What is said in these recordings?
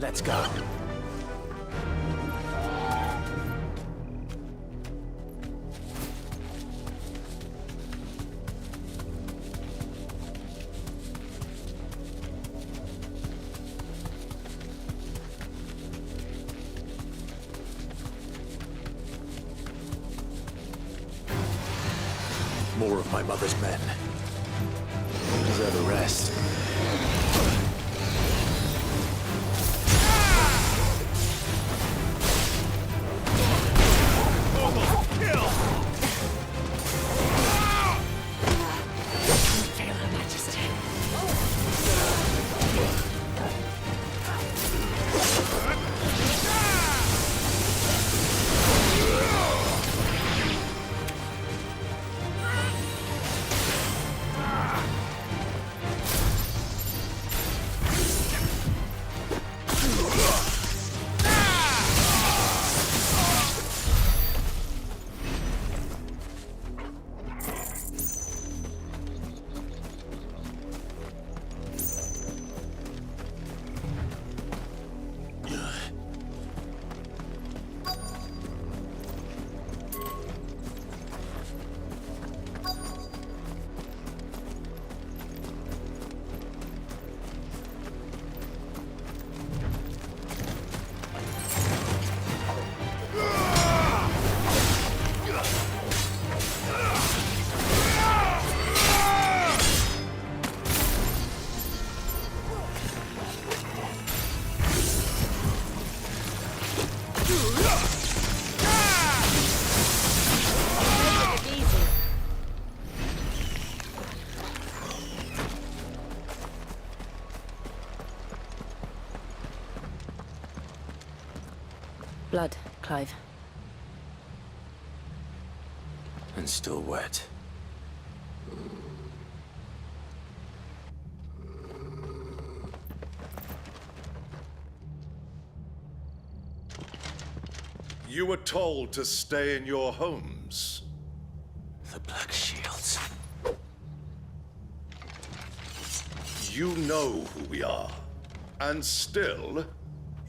Let's go. More of my mother's men. They deserve a rest. Blood, Clive. And still wet. You were told to stay in your homes. The Black Shields. You know who we are. And still,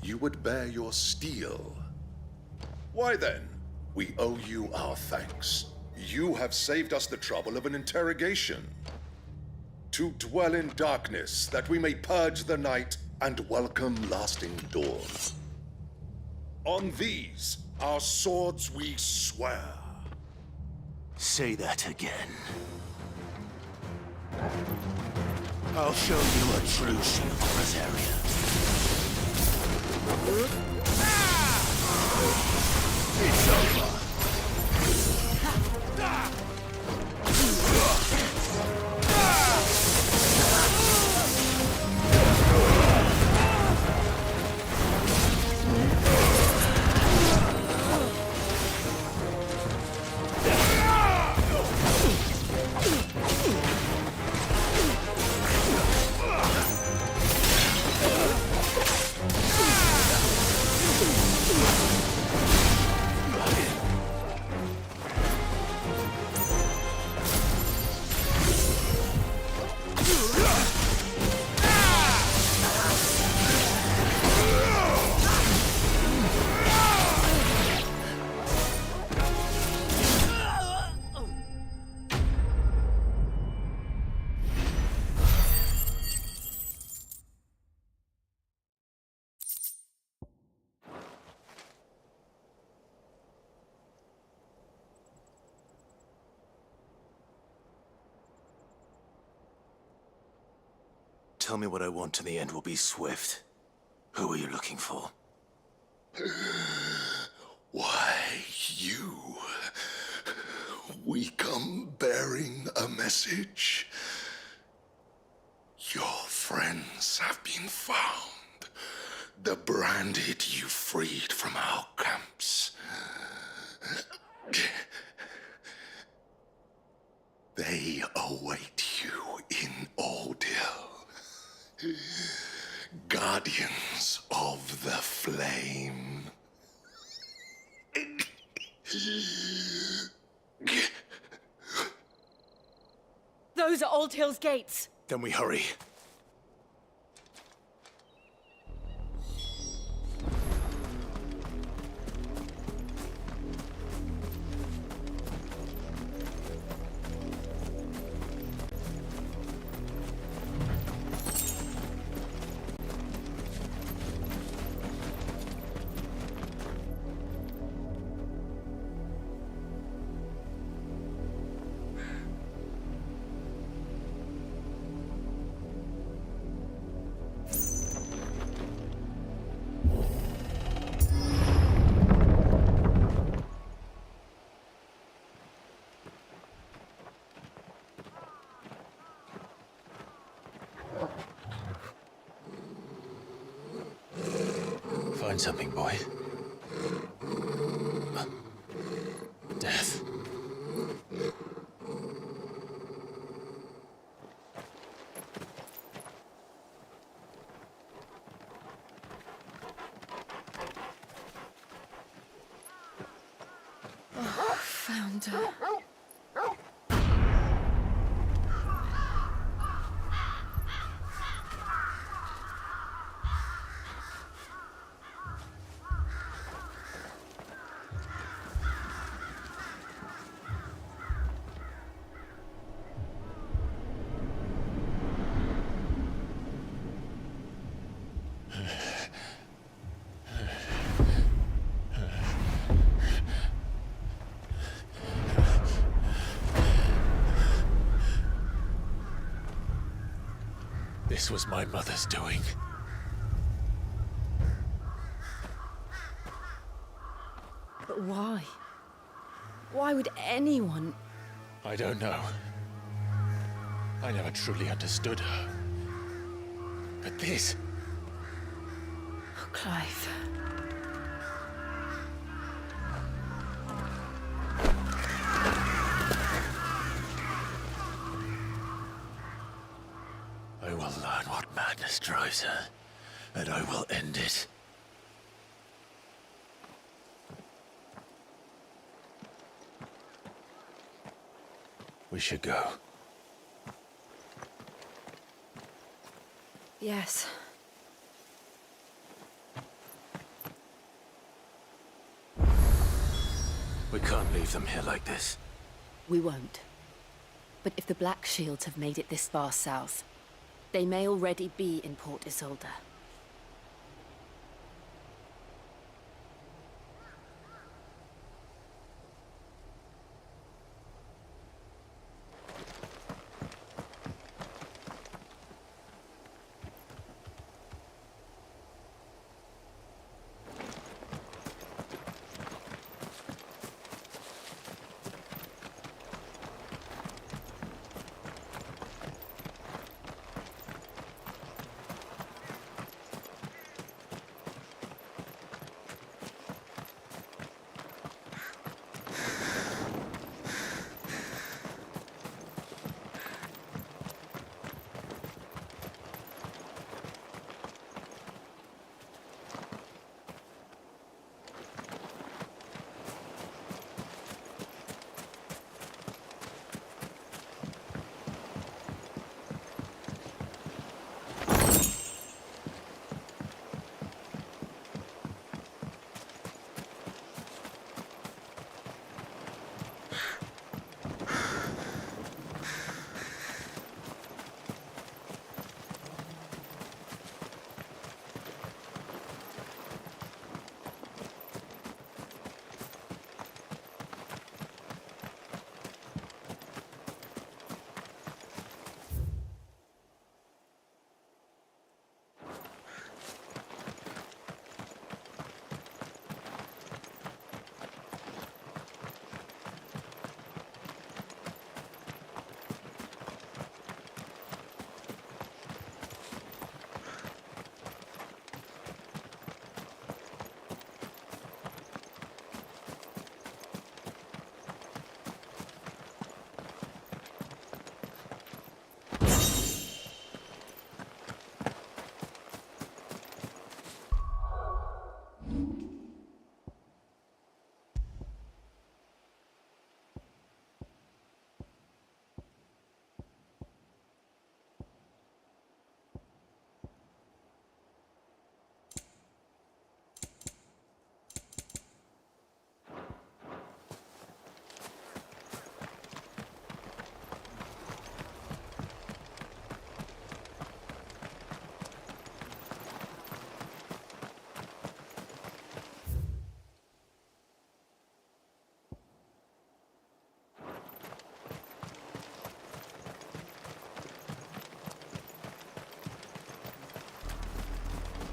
you would bear your steel. Why then, we owe you our thanks. You have saved us the trouble of an interrogation. To dwell in darkness, that we may purge the night and welcome lasting dawn. On these, our swords we swear. Say that again. I'll show you a true shield Rosaria. It's over. Tell me what I want and the end will be swift. Who are you looking for? Why, you. We come bearing a message. Your friends have been found. The branded you freed from our camps. They await you in Ordeal. Guardians of the Flame. Those are Old Hill's gates. Then we hurry. Find something, boy. Death. Found her. This was my mother's doing. But why? Why would anyone... I don't know. I never truly understood her. But this... Oh, Clive. I will learn what madness drives her, and I will end it. We should go. Yes. We can't leave them here like this. We won't. But if the Black Shields have made it this far south, they may already be in Port Isolde.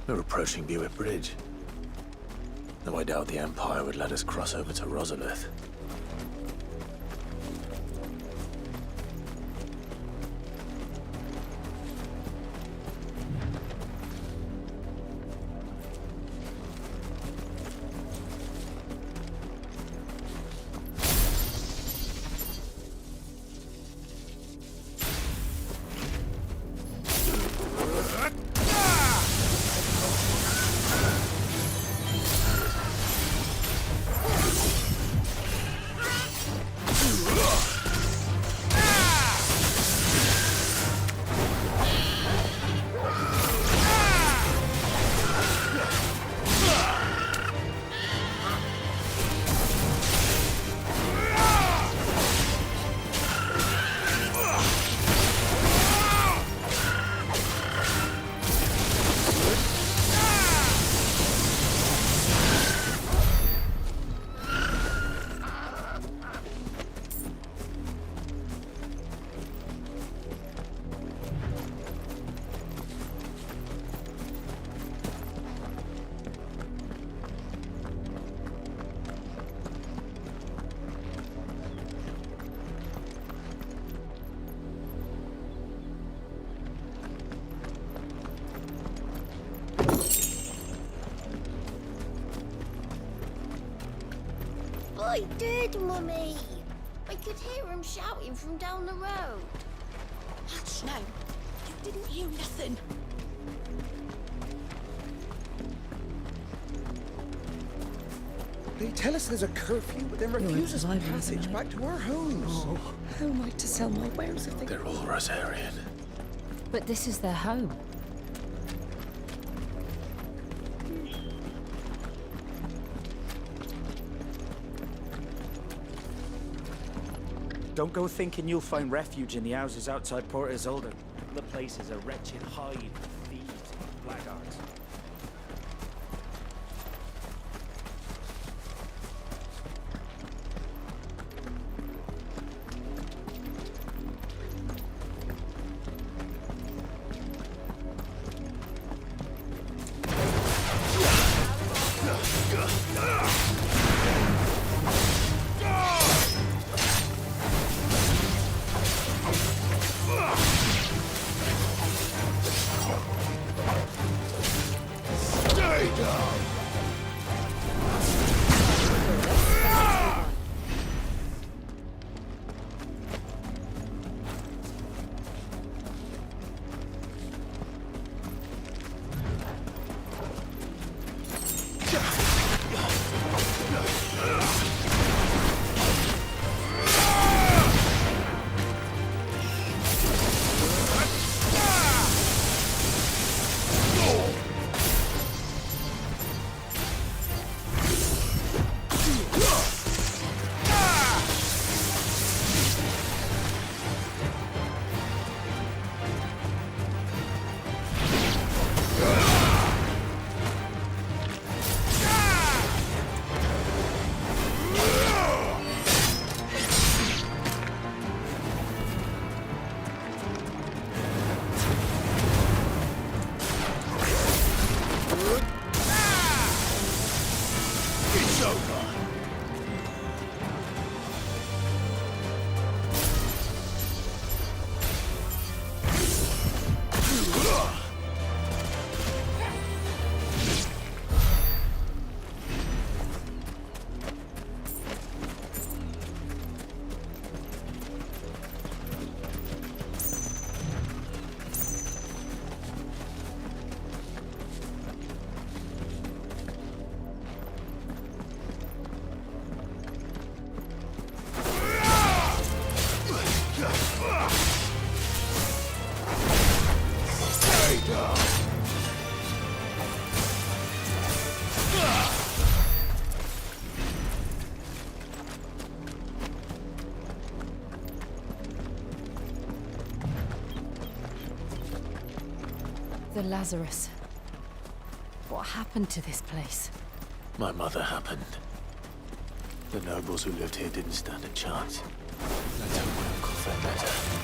We're approaching Buick Bridge. Though I doubt the Empire would let us cross over to Rosalith. I did, Mummy. I could hear him shouting from down the road. Hush, no. You didn't hear nothing. They tell us there's a curfew, but then refuse us passage back to our homes. Oh, how am I to sell my wares if they... They're all Rosarian. But this is their home. Don't go thinking you'll find refuge in the houses outside Port Isolde. The place is a wretched hive of thieves and blackguards. The Lazarus. What happened to this place? My mother happened. The nobles who lived here didn't stand a chance. I told my uncle Vendetta.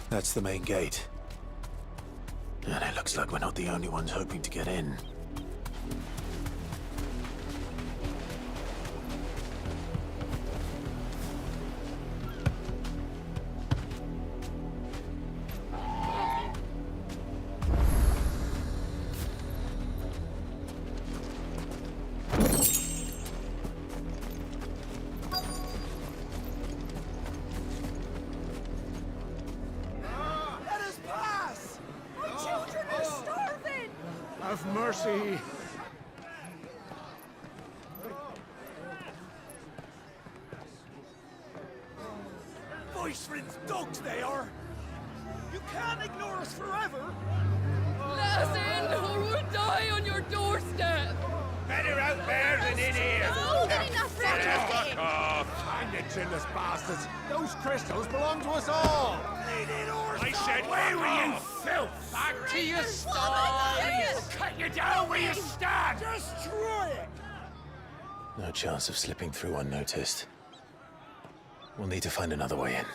That's the main gate. And it looks like we're not the only ones hoping to get in. Let us pass! My children are starving! Have mercy. Boyfriend's dogs they are! You can't ignore us forever! Let us in, or we'll die on your doorstep! Better out there than in here. More than enough for Fuck off! Find the chinless bastards. Those crystals belong to us all. I said, away with you, filth! Back to your stalls! Cut you down where you stand! Destroy it! No chance of slipping through unnoticed. We'll need to find another way in.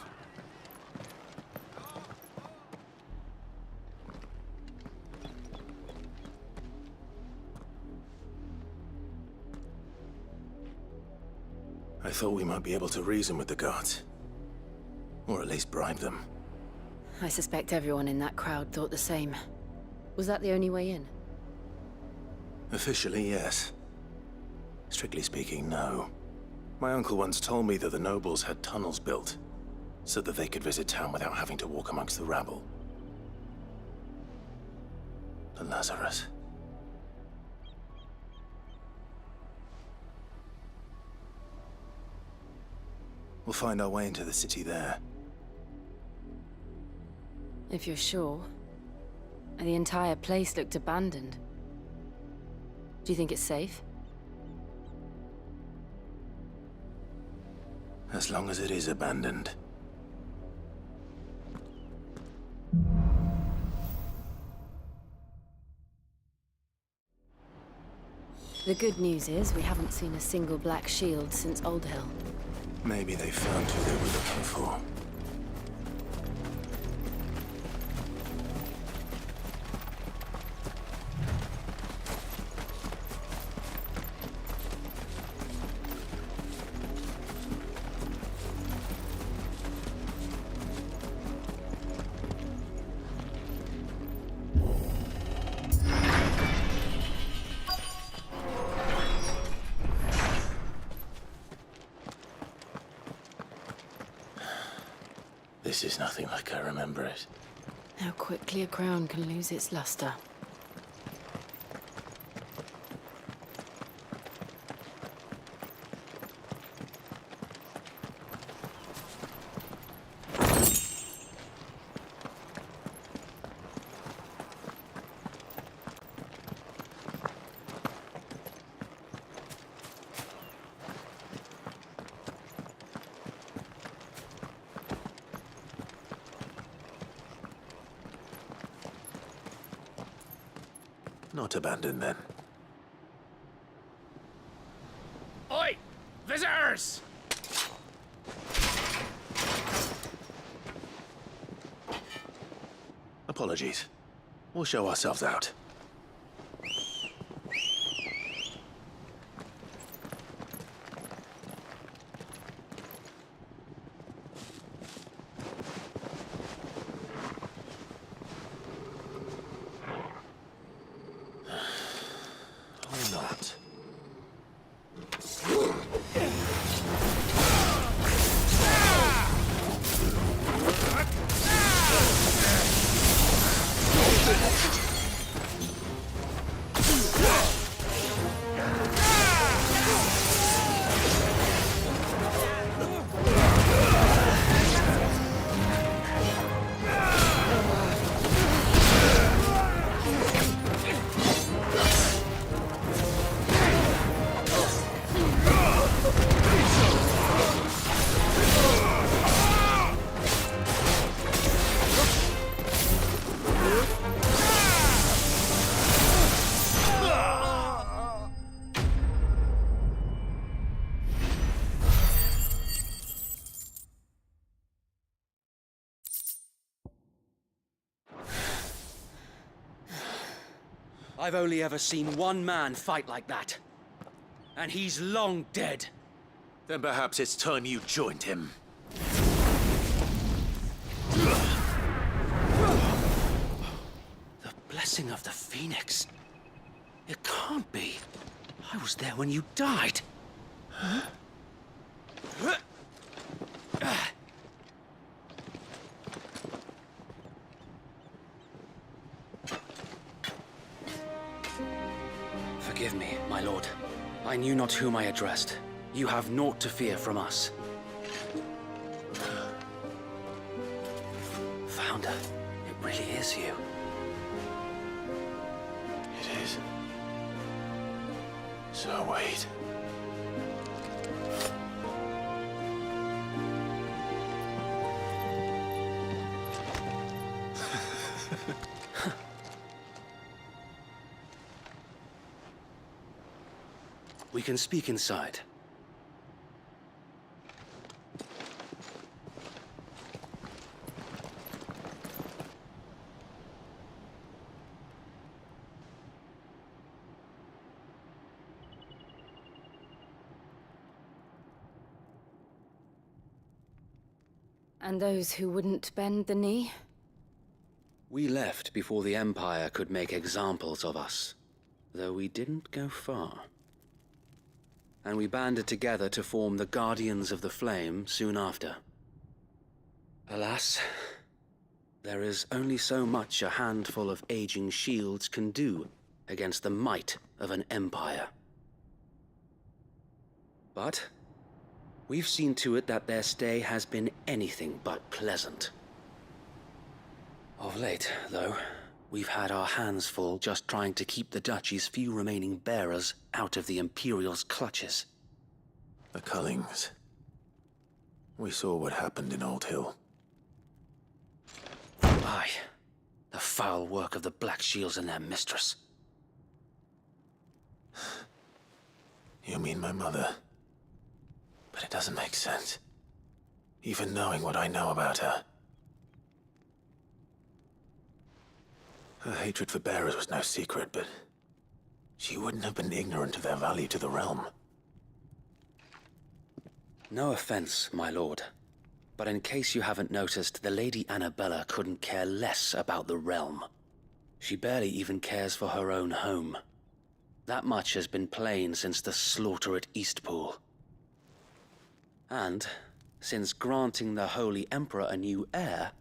I thought we might be able to reason with the guards. Or at least bribe them. I suspect everyone in that crowd thought the same. Was that the only way in? Officially, yes. Strictly speaking, no. My uncle once told me that the nobles had tunnels built, so that they could visit town without having to walk amongst the rabble. But Lazarus... We'll find our way into the city there. If you're sure. The entire place looked abandoned. Do you think it's safe? As long as it is abandoned. The good news is we haven't seen a single black shield since Old Hill. Maybe they found who they were looking for. This is nothing like I remember it. How quickly a crown can lose its luster. Not abandoned, then. Oi! Visitors! Apologies. We'll show ourselves out. Or not. I've only ever seen one man fight like that. And he's long dead. Then perhaps it's time you joined him. The blessing of the Phoenix. It can't be. I was there when you died. Huh? Forgive me, my lord. I knew not whom I addressed. You have naught to fear from us. Founder, it really is you. It is. So wait. We can speak inside. And those who wouldn't bend the knee? We left before the Empire could make examples of us, though we didn't go far. And we banded together to form the Guardians of the Flame soon after. Alas, there is only so much a handful of aging shields can do against the might of an empire. But we've seen to it that their stay has been anything but pleasant. Of late, though, we've had our hands full just trying to keep the Duchy's few remaining bearers out of the Imperial's clutches. The Cullings. We saw what happened in Old Hill. Aye. The foul work of the Black Shields and their mistress. You mean my mother? But it doesn't make sense. Even knowing what I know about her. Her hatred for bearers was no secret, but she wouldn't have been ignorant of their value to the realm. No offense, my lord. But in case you haven't noticed, the Lady Annabella couldn't care less about the realm. She barely even cares for her own home. That much has been plain since the slaughter at Eastpool. And, since granting the Holy Emperor a new heir,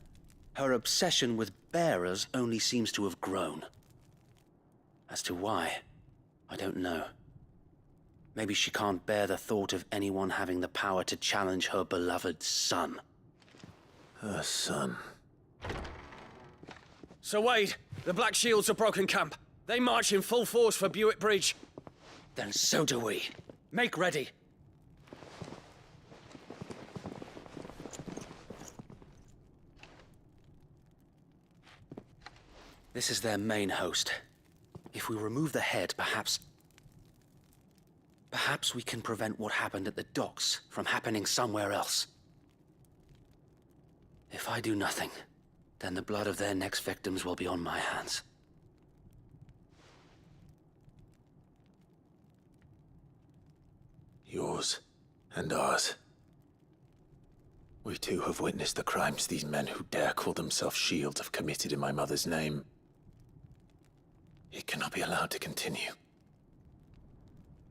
her obsession with bearers only seems to have grown. As to why, I don't know. Maybe she can't bear the thought of anyone having the power to challenge her beloved son. Her son. Sir Wade, the Black Shields have broken camp. They march in full force for Buick Bridge. Then so do we. Make ready. This is their main host. If we remove the head, perhaps we can prevent what happened at the docks from happening somewhere else. If I do nothing, then the blood of their next victims will be on my hands. Yours and ours. We too have witnessed the crimes these men who dare call themselves shields have committed in my mother's name. It cannot be allowed to continue.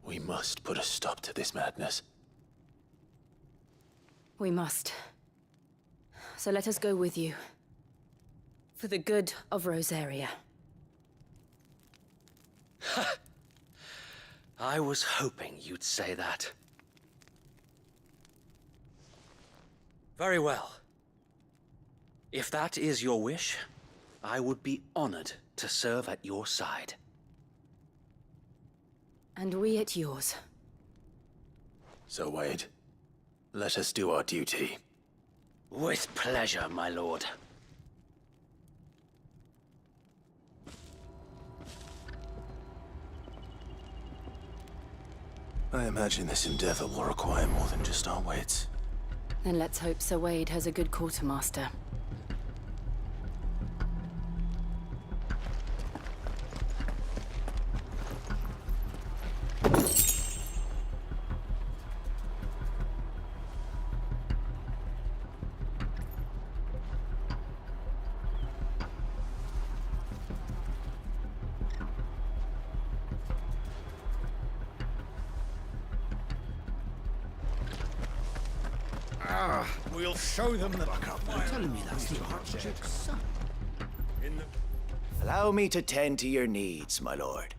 We must put a stop to this madness. We must. So let us go with you. For the good of Rosaria. I was hoping you'd say that. Very well. If that is your wish, I would be honored to serve at your side. And we at yours. So, Wade, let us do our duty. With pleasure, my lord. I imagine this endeavor will require more than just our wits. Then let's hope Sir Wade has a good quartermaster. We'll show them the Telling me that's the Archduke's son. Allow me to tend to your needs, my lord.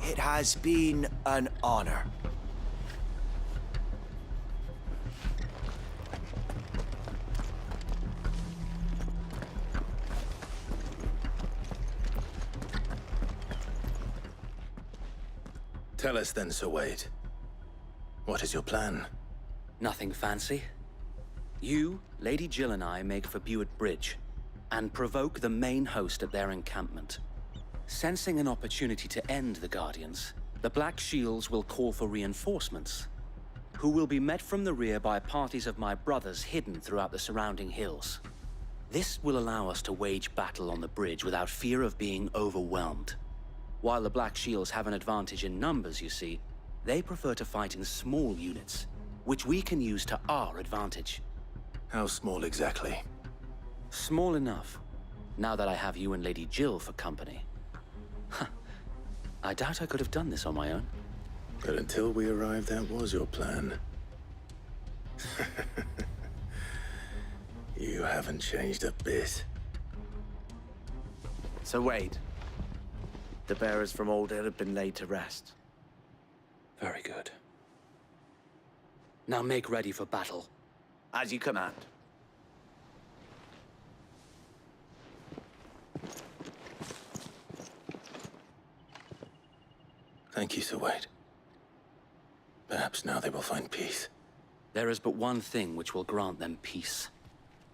It has been an honor. Tell us then, Sir Wade. What is your plan? Nothing fancy. You, Lady Jill and I make for Buett Bridge and provoke the main host at their encampment. Sensing an opportunity to end the Guardians, the Black Shields will call for reinforcements, who will be met from the rear by parties of my brothers hidden throughout the surrounding hills. This will allow us to wage battle on the bridge without fear of being overwhelmed. While the Black Shields have an advantage in numbers, you see, they prefer to fight in small units, which we can use to our advantage. How small exactly? Small enough, now that I have you and Lady Jill for company. I doubt I could have done this on my own. But until we arrived, that was your plan. You haven't changed a bit. So Wade, the bearers from Old Hill have been laid to rest. Very good. Now make ready for battle. As you command. Thank you, Sir Wade. Perhaps now they will find peace. There is but one thing which will grant them peace.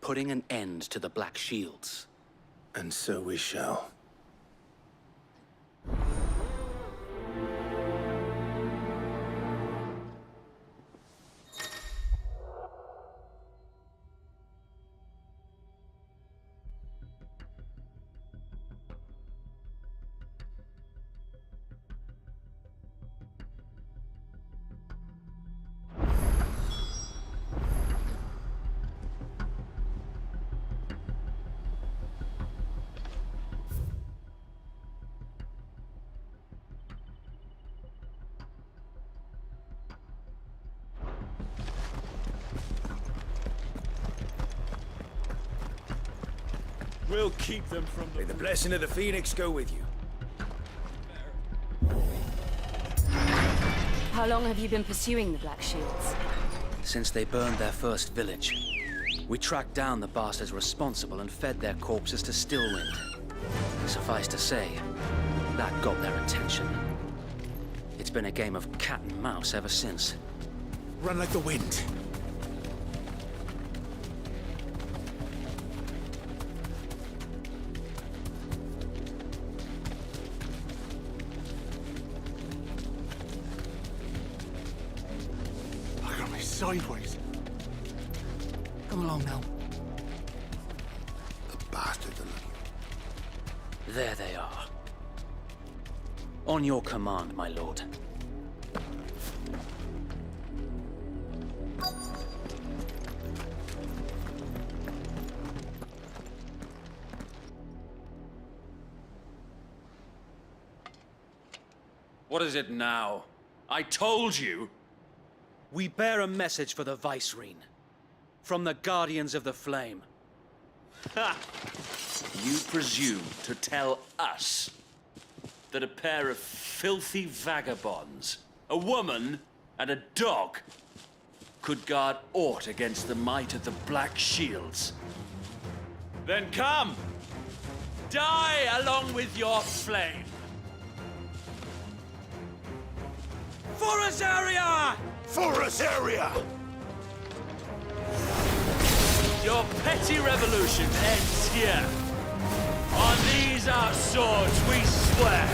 Putting an end to the Black Shields. And so we shall. We'll keep them from May the blessing of the Phoenix go with you. How long have you been pursuing the Black Shields? Since they burned their first village, we tracked down the bastards responsible and fed their corpses to Stillwind. Suffice to say, that got their attention. It's been a game of cat and mouse ever since. run like the wind. Look at me sideways. Come along now. The bastards are looking. There they are. On your command, my lord. What is it now? I told you! We bear a message for the Vicereine. From the Guardians of the Flame. Ha! You presume to tell us that a pair of filthy vagabonds, a woman and a dog, could guard aught against the might of the Black Shields? Then come! Die along with your flame! For us area! For us area! Your petty revolution ends here. On these our swords we swear.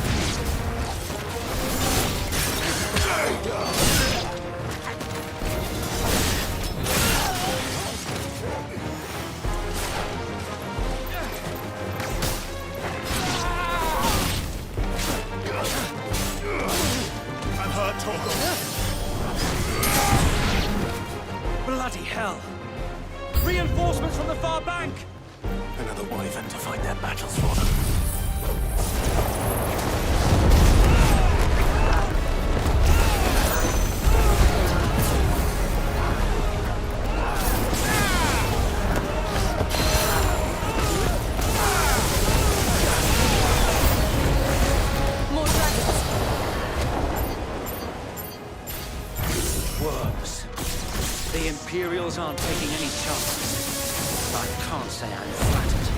I'm hurt, Torgal. Bloody hell! Reinforcements from the far bank! Another wyvern to fight their battles for them. More dragons! Worms. The Imperials aren't taking any chances. I can't say I'm flattered.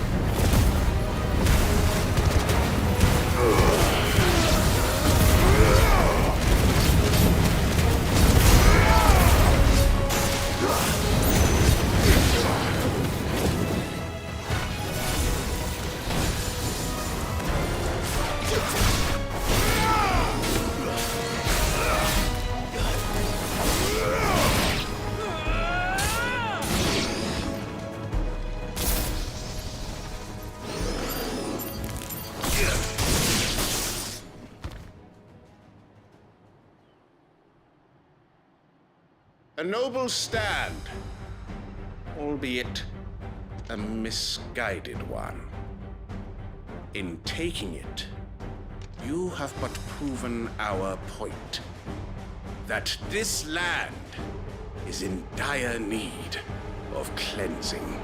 A noble stand, albeit a misguided one. In taking it, you have but proven our point, that this land is in dire need of cleansing.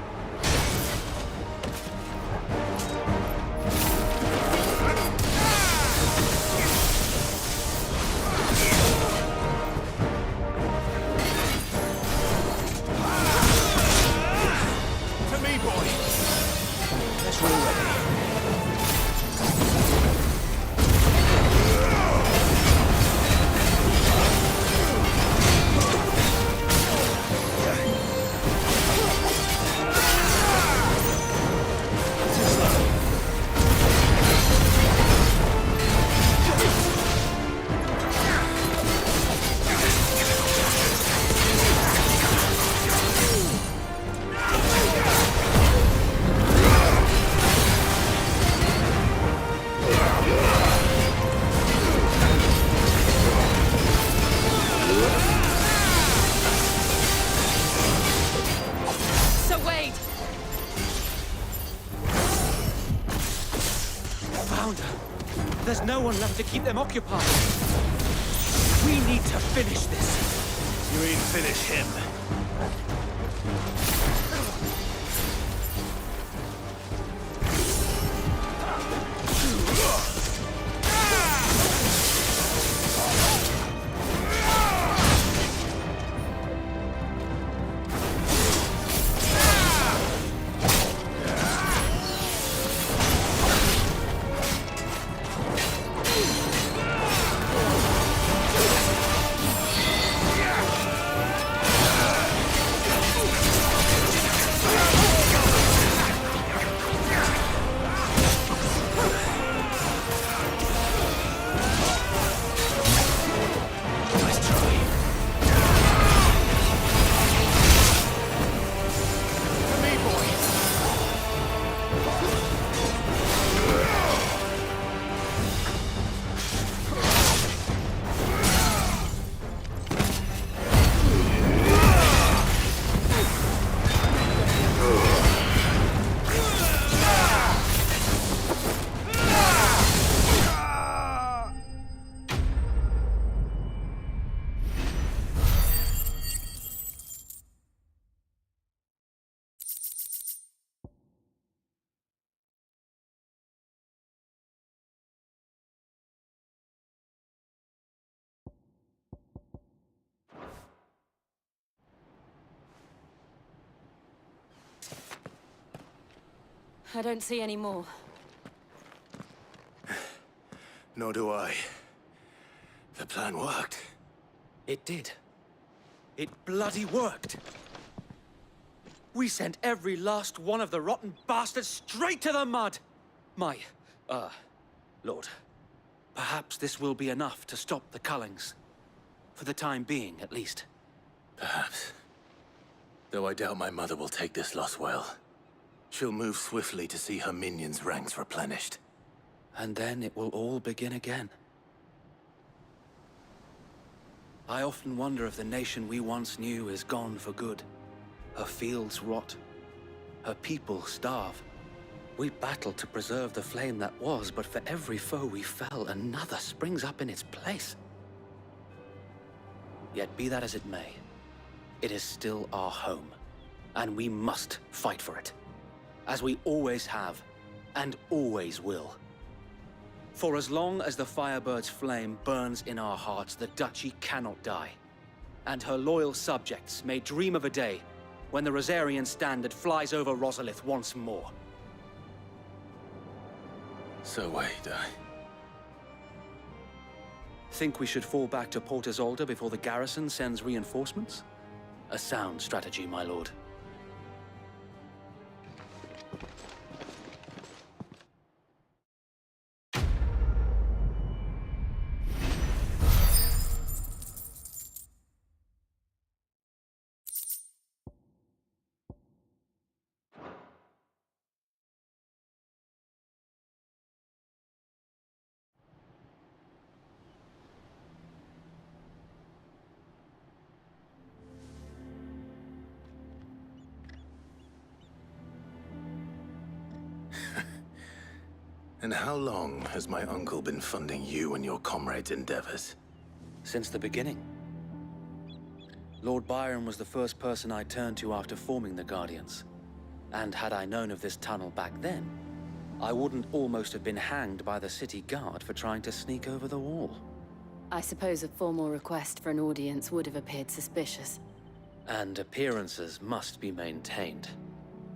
There's no one left to keep them occupied. We need to finish this. You mean finish him? I don't see any more. Nor do I. The plan worked. It did. It bloody worked. We sent every last one of the rotten bastards straight to the mud! My, Lord, perhaps this will be enough to stop the Cullings. For the time being, at least. Perhaps. Though I doubt my mother will take this loss well. She'll move swiftly to see her minions' ranks replenished. And then it will all begin again. I often wonder if the nation we once knew is gone for good. Her fields rot. Her people starve. We battled to preserve the flame that was, but for every foe we fell, another springs up in its place. Yet be that as it may, it is still our home, and we must fight for it. As we always have, and always will. For as long as the Firebird's flame burns in our hearts, the Duchy cannot die. And her loyal subjects may dream of a day when the Rosarian standard flies over Rosalith once more. So wait, Think we should fall back to Port Isolde before the garrison sends reinforcements? A sound strategy, my lord. And how long has my uncle been funding you and your comrades' endeavors? Since the beginning. Lord Byron was the first person I turned to after forming the Guardians. And had I known of this tunnel back then, I wouldn't almost have been hanged by the city guard for trying to sneak over the wall. I suppose a formal request for an audience would have appeared suspicious. And appearances must be maintained.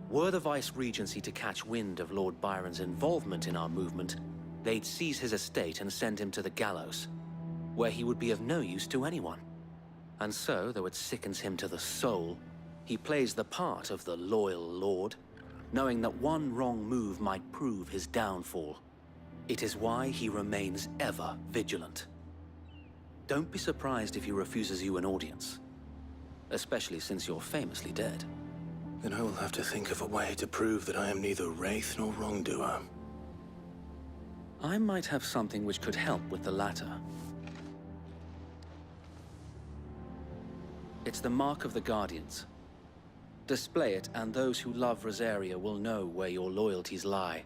Were the Vice-Regency to catch wind of Lord Byron's involvement in our movement, they'd seize his estate and send him to the gallows, where he would be of no use to anyone. And so, though it sickens him to the soul, he plays the part of the loyal lord, knowing that one wrong move might prove his downfall. It is why he remains ever vigilant. Don't be surprised if he refuses you an audience, especially since you're famously dead. Then I will have to think of a way to prove that I am neither wraith nor wrongdoer. I might have something which could help with the latter. It's the mark of the Guardians. Display it, and those who love Rosaria will know where your loyalties lie.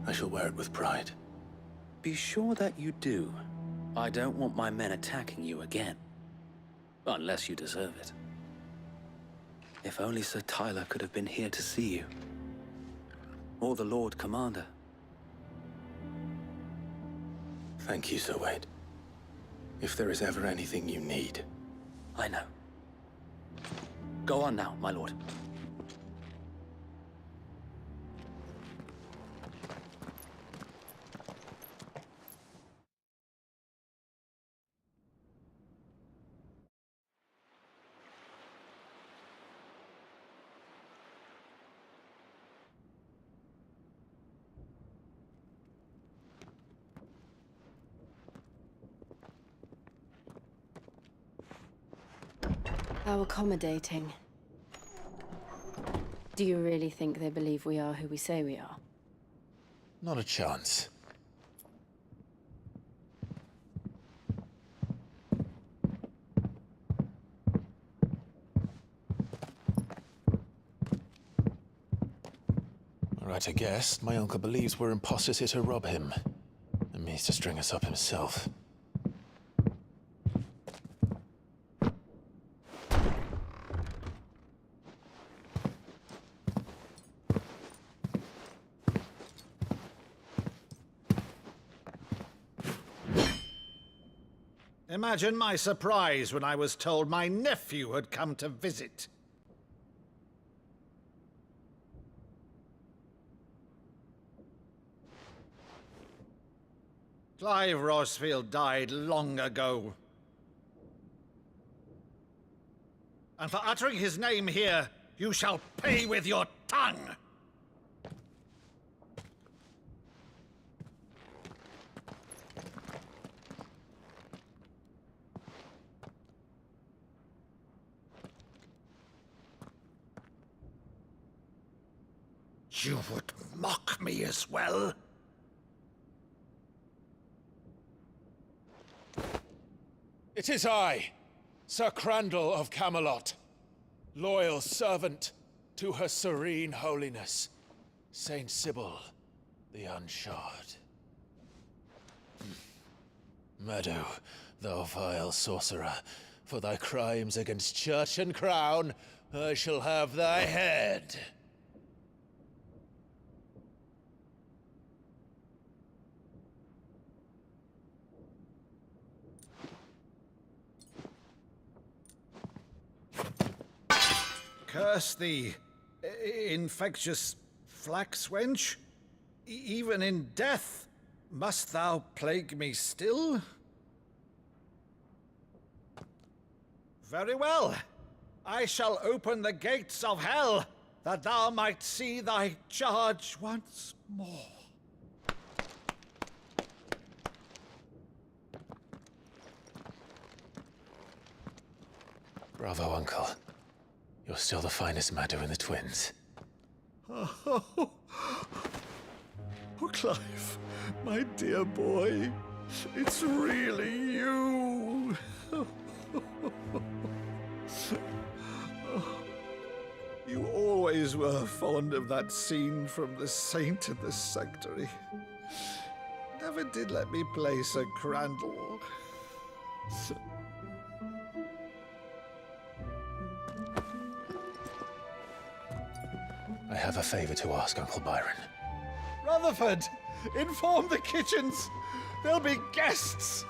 I shall wear it with pride. Be sure that you do. I don't want my men attacking you again. Unless you deserve it. If only Sir Tyler could have been here to see you. Or the Lord Commander. Thank you, Sir Wade. If there is ever anything you need. I know. Go on now, my lord. How accommodating. Do you really think they believe we are who we say we are? Not a chance. Right, I guess. My uncle believes we're imposters here to rob him. And means to string us up himself. Imagine my surprise when I was told my nephew had come to visit. Clive Rosfield died long ago. And for uttering his name here, you shall pay with your tongue! You would mock me as well? It is I, Sir Crandall of Camelot, loyal servant to her serene holiness, Saint Sybil the Unshod. Meadow, thou vile sorcerer, for thy crimes against church and crown, I shall have thy head. Curse thee, infectious flax wench. Even in death, must thou plague me still? Very well. I shall open the gates of hell, that thou might see thy charge once more. Bravo, Uncle. You're still the finest Meadow in the twins. Oh, Clive, my dear boy, it's really you. You always were fond of that scene from The Saint in the Sanctuary. Never did let me play Sir Crandall. I have a favor to ask, Uncle Byron. Rutherford, inform the kitchens. There'll be guests.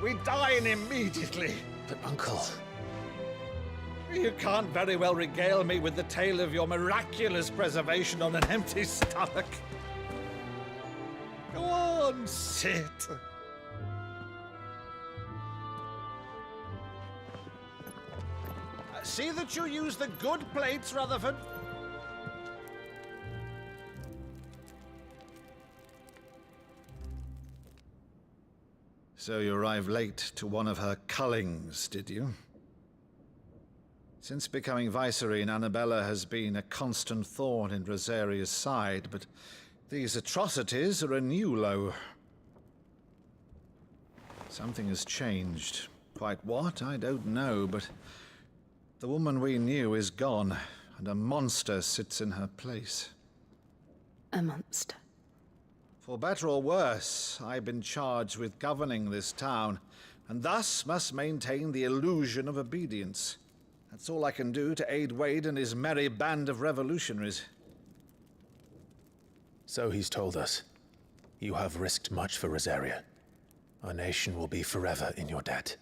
We dine immediately. But, Uncle... You can't very well regale me with the tale of your miraculous preservation on an empty stomach. Go on, sit. See that you use the good plates, Rutherford. So you arrived late to one of her cullings, did you? Since becoming Vicereine, Annabella has been a constant thorn in Rosaria's side, but these atrocities are a new low. Something has changed. Quite what, I don't know, but the woman we knew is gone, and a monster sits in her place. A monster. For better or worse, I've been charged with governing this town, and thus must maintain the illusion of obedience. That's all I can do to aid Wade and his merry band of revolutionaries. So he's told us. You have risked much for Rosaria. Our nation will be forever in your debt.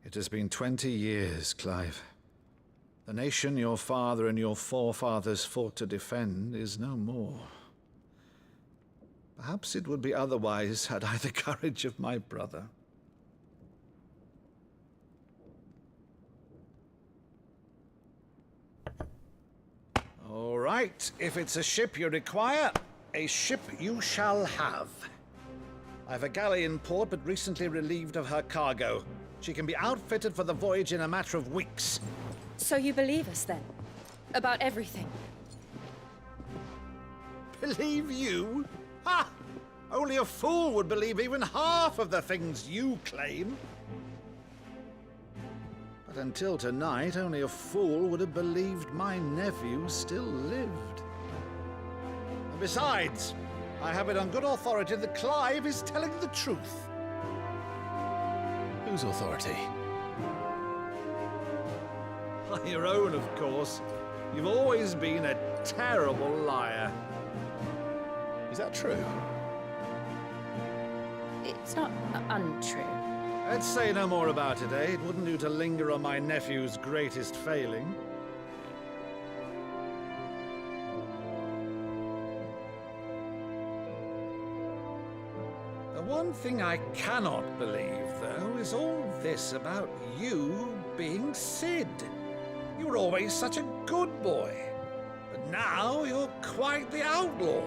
It has been 20 years, Clive. The nation your father and your forefathers fought to defend is no more. Perhaps it would be otherwise had I the courage of my brother. All right, if it's a ship you require, a ship you shall have. I've a galley in port, but recently relieved of her cargo. She can be outfitted for the voyage in a matter of weeks. So you believe us, then? About everything? Believe you? Ha! Only a fool would believe even half of the things you claim. But until tonight, only a fool would have believed my nephew still lived. And besides, I have it on good authority that Clive is telling the truth. Whose authority? Your own, of course. You've always been a terrible liar. Is that true? It's not untrue. Let's say no more about it, eh? It wouldn't do to linger on my nephew's greatest failing. The one thing I cannot believe, though, is all this about you being Sid. You were always such a good boy, but now you're quite the outlaw.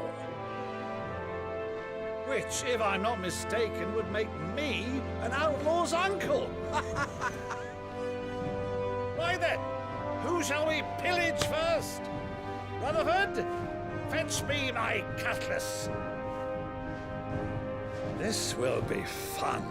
Which, if I'm not mistaken, would make me an outlaw's uncle. Why then, who shall we pillage first? Rutherford, fetch me my cutlass. This will be fun.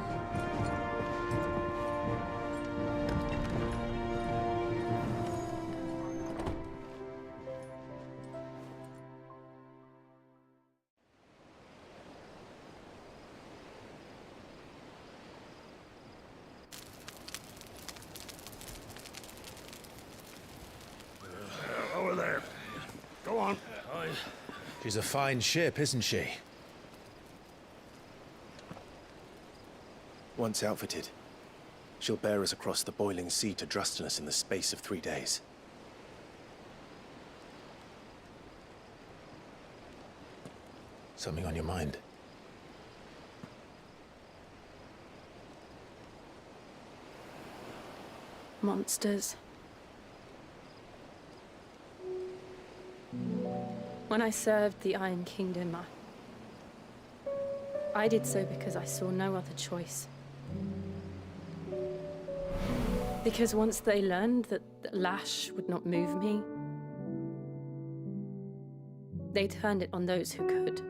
Over there. Go on. She's a fine ship, isn't she? Once outfitted, she'll bear us across the boiling sea to Drustinus in the space of 3 days. Something on your mind? Monsters. When I served the Iron Kingdom, I did so because I saw no other choice. Because once they learned that Lash would not move me, they turned it on those who could.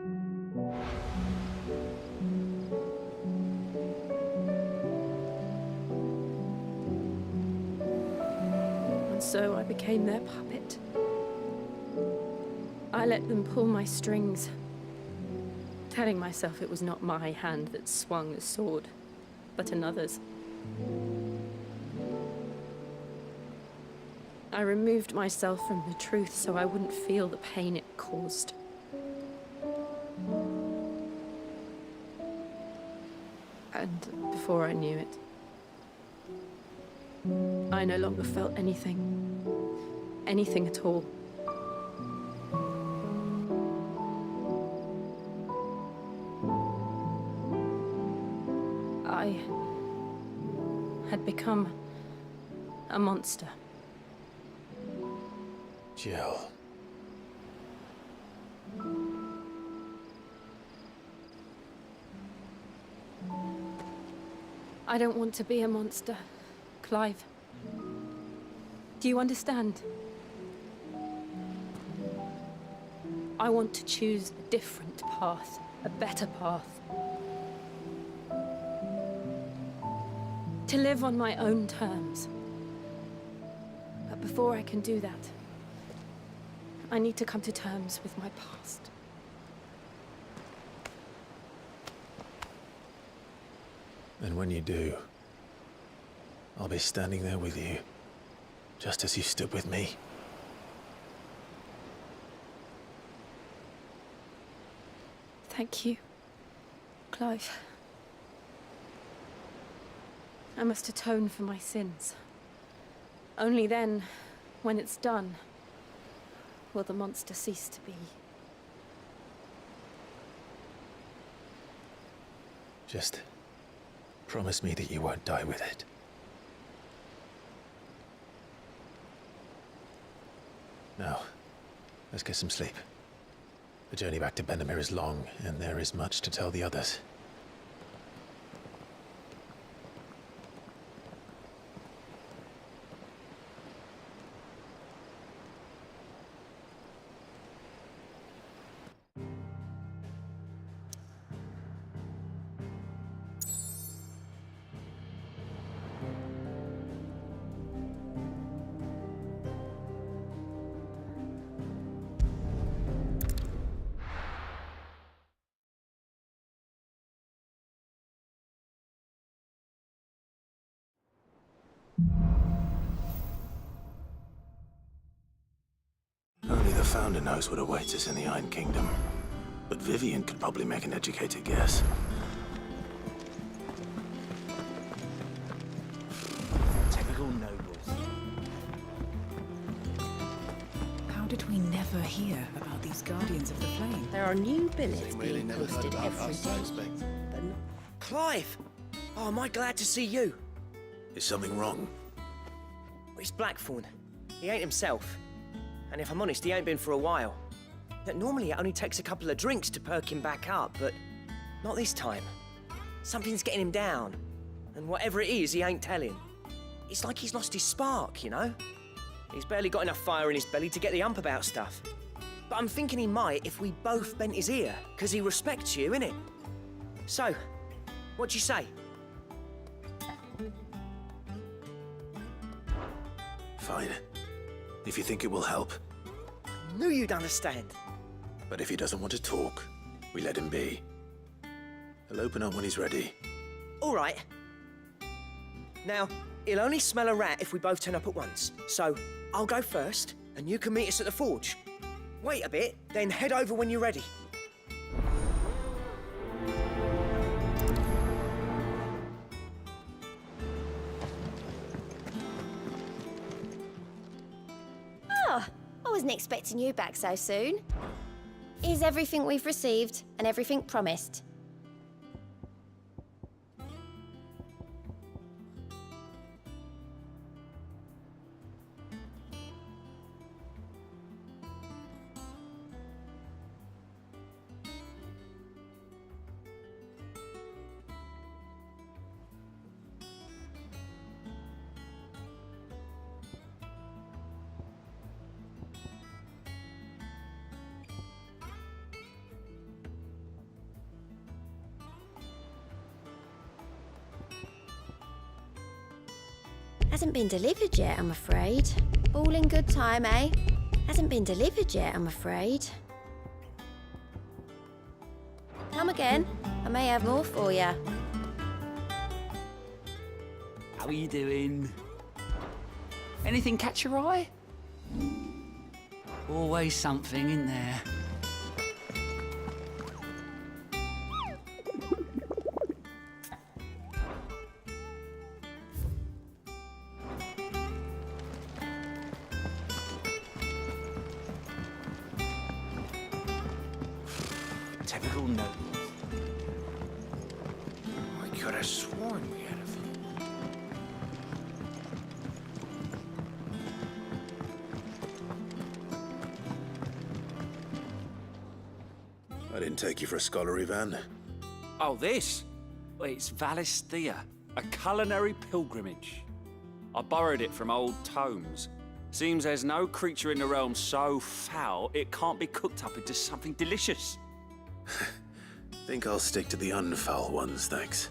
And so I became their puppet. I let them pull my strings, telling myself it was not my hand that swung the sword, but another's. I removed myself from the truth so I wouldn't feel the pain it caused. And before I knew it, I no longer felt anything. Anything at all. I had become a monster. Jill. I don't want to be a monster, Clive. Do you understand? I want to choose a different path, a better path. To live on my own terms. But before I can do that, I need to come to terms with my past. And when you do, I'll be standing there with you, just as you stood with me. Thank you, Clive. I must atone for my sins. Only then, when it's done, will the monster cease to be. Just promise me that you won't die with it. Now, let's get some sleep. The journey back to Benamir is long, and there is much to tell the others. Only the Founder knows what awaits us in the Iron Kingdom. But Vivian could probably make an educated guess. Typical nobles. How did we never hear about these Guardians of the Flame? There are new billets being posted every day. But Clive! Oh, am I glad to see you? Is something wrong? It's Blackthorn. He ain't himself. And if I'm honest, he ain't been for a while. Normally it only takes a couple of drinks to perk him back up, but not this time. Something's getting him down. And whatever it is, he ain't telling. It's like he's lost his spark, you know? He's barely got enough fire in his belly to get the ump about stuff. But I'm thinking he might if we both bent his ear, because he respects you, innit? So, what do you say? Fine. If you think it will help. I knew you'd understand. But if he doesn't want to talk, we let him be. He'll open up when he's ready. All right. Now, he'll only smell a rat if we both turn up at once. So, I'll go first, and you can meet us at the forge. Wait a bit, then head over when you're ready. Oh, I wasn't expecting you back so soon. Here's everything we've received and everything promised. Hasn't been delivered yet, I'm afraid. All in good time, eh? Hasn't been delivered yet, I'm afraid. Come again. I may have more for you. How are you doing? Anything catch your eye? Always something in there. Typical Newb. I could have sworn we had a few. I didn't take you for a scholarly van. Oh, this? Well, it's Valisthea, a culinary pilgrimage. I borrowed it from old tomes. Seems there's no creature in the realm so foul it can't be cooked up into something delicious. Think I'll stick to the unfoul ones, thanks.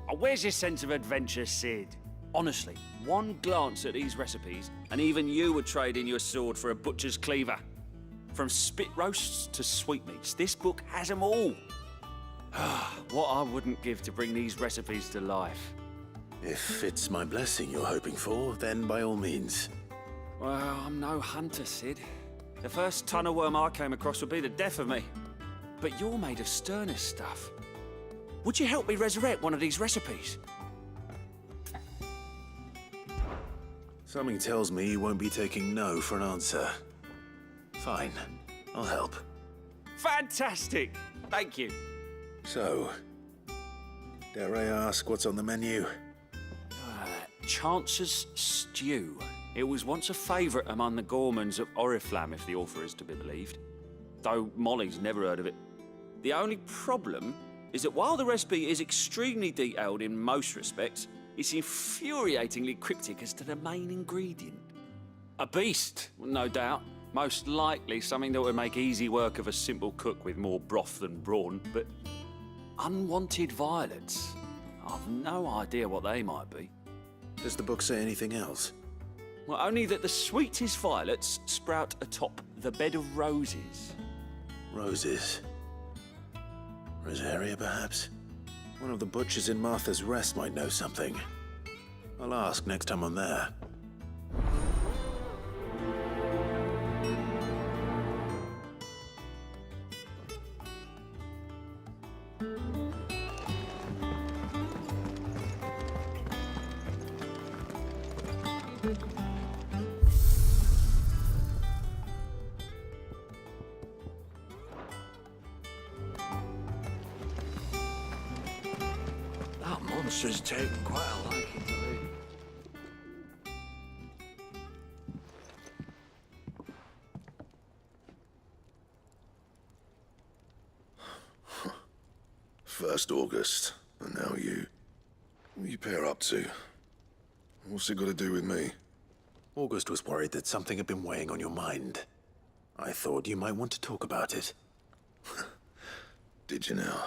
Oh, where's your sense of adventure, Sid? Honestly, one glance at these recipes, and even you would trade in your sword for a butcher's cleaver. From spit roasts to sweetmeats, this book has them all. What I wouldn't give to bring these recipes to life. If it's my blessing you're hoping for, then by all means. Well, I'm no hunter, Sid. The first tunnel worm I came across would be the death of me. But you're made of sterner stuff. Would you help me resurrect one of these recipes? Something tells me you won't be taking no for an answer. Fine, I'll help. Fantastic! Thank you. So, dare I ask what's on the menu? Chance's Stew. It was once a favourite among the gourmands of Oriflamme, if the author is to be believed. Though Molly's never heard of it. The only problem is that while the recipe is extremely detailed in most respects, it's infuriatingly cryptic as to the main ingredient. A beast, no doubt. Most likely something that would make easy work of a simple cook with more broth than brawn, but unwanted violets. I've no idea what they might be. Does the book say anything else? Well, only that the sweetest violets sprout atop the bed of roses. Roses. Rosaria, perhaps? One of the butchers in Martha's Rest might know something. I'll ask next time I'm there. monster's taken quite a liking to Lee. First August, and now you. What are you pair up to? What's it got to do with me? August was worried that something had been weighing on your mind. I thought you might want to talk about it. Did you now?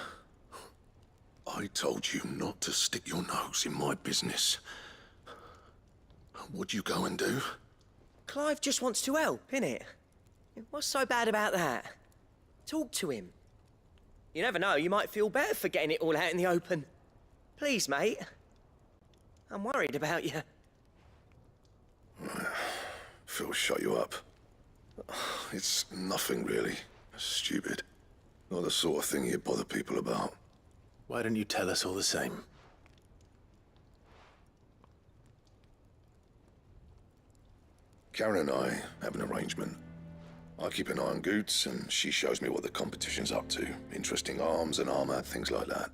I told you not to stick your nose in my business. What'd you go and do? Clive just wants to help, innit? What's so bad about that? Talk to him. You never know, you might feel better for getting it all out in the open. Please, mate. I'm worried about you. Phil shut you up. It's nothing really. Stupid. Not the sort of thing you bother people about. Why don't you tell us all the same? Karen and I have an arrangement. I keep an eye on Goots, and she shows me what the competition's up to. Interesting arms and armor, things like that.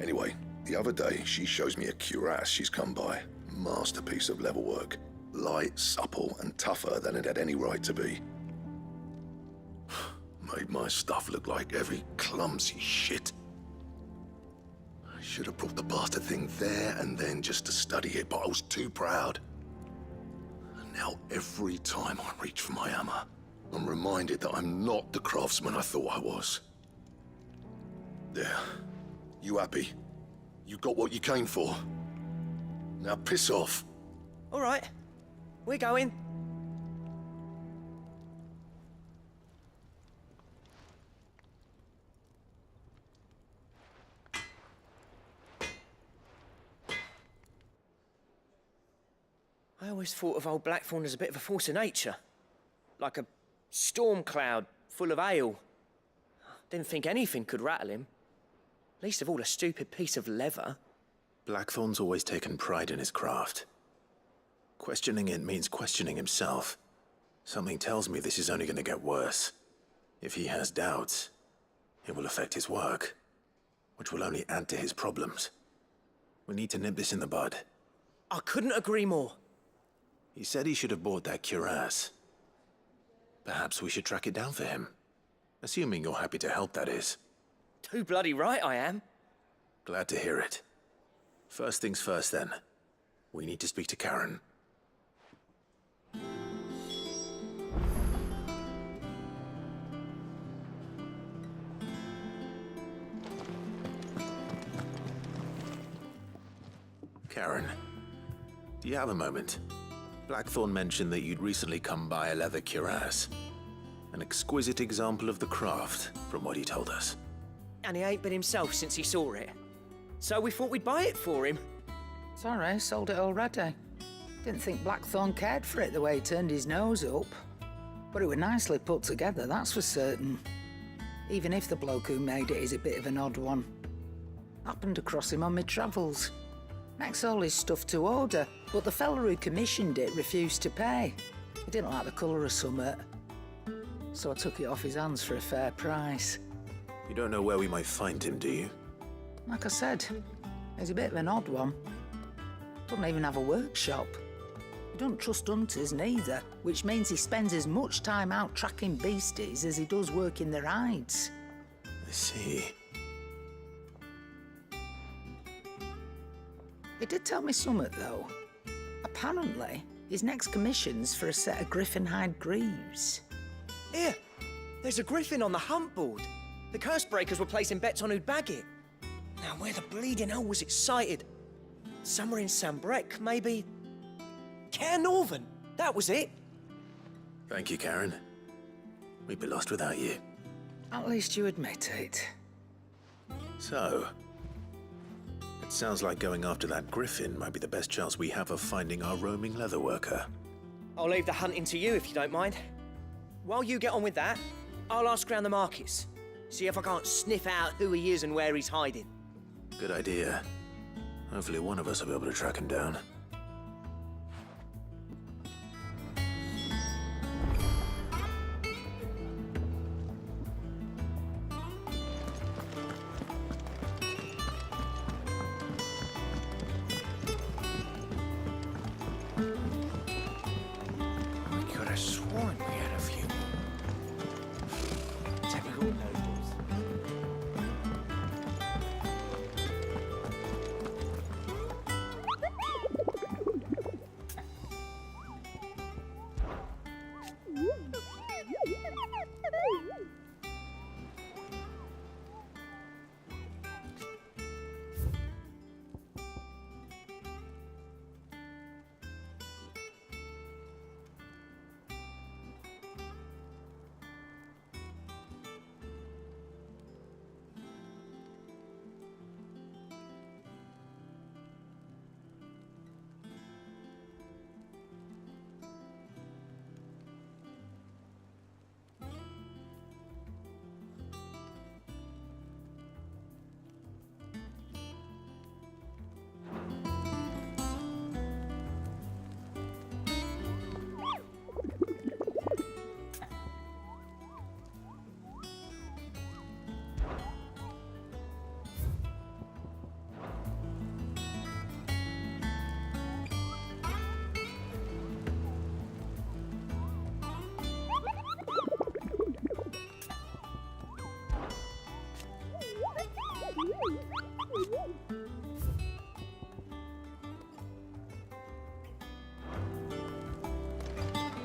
Anyway, the other day, she shows me a cuirass she's come by. Masterpiece of level work. Light, supple, and tougher than it had any right to be. Made my stuff look like heavy, clumsy shit. I should have brought the bastard thing there and then just to study it, but I was too proud. And now every time I reach for my hammer, I'm reminded that I'm not the craftsman I thought I was. There. You happy? You got what you came for. Now piss off. All right. We're going. I always thought of old Blackthorn as a bit of a force of nature. Like a storm cloud full of hail. Didn't think anything could rattle him. Least of all a stupid piece of leather. Blackthorn's always taken pride in his craft. Questioning it means questioning himself. Something tells me this is only going to get worse. If he has doubts, it will affect his work, which will only add to his problems. We need to nip this in the bud. I couldn't agree more. He said he should have bought that cuirass. Perhaps we should track it down for him. Assuming you're happy to help, that is. Too bloody right I am. Glad to hear it. First things first, then. We need to speak to Karen. Karen, do you have a moment? Blackthorn mentioned that you'd recently come by a leather cuirass. An exquisite example of the craft, from what he told us. And he ain't been himself since he saw it. So we thought we'd buy it for him. Sorry, sold it already. Didn't think Blackthorn cared for it the way he turned his nose up. But it was nicely put together, that's for certain. Even if the bloke who made it is a bit of an odd one. Happened across him on my travels. Makes all his stuff to order, but the fella who commissioned it refused to pay. He didn't like the colour of summit. So I took it off his hands for a fair price. You don't know where we might find him, do you? Like I said, he's a bit of an odd one. Doesn't even have a workshop. He doesn't trust hunters neither, which means he spends as much time out tracking beasties as he does working their hides. I see. He did tell me something, though. Apparently, his next commission's for a set of griffin hide greaves. Here, there's a griffin on the hunt board. The curse breakers were placing bets on who'd bag it. Now, where the bleeding hell was it sighted? Somewhere in Sambrec, maybe? Care Northern, that was it. Thank you, Karen. We'd be lost without you. At least you admit it. So, it sounds like going after that griffin might be the best chance we have of finding our roaming leatherworker. I'll leave the hunting to you if you don't mind. While you get on with that, I'll ask around the markets. See if I can't sniff out who he is and where he's hiding. Good idea. Hopefully one of us will be able to track him down.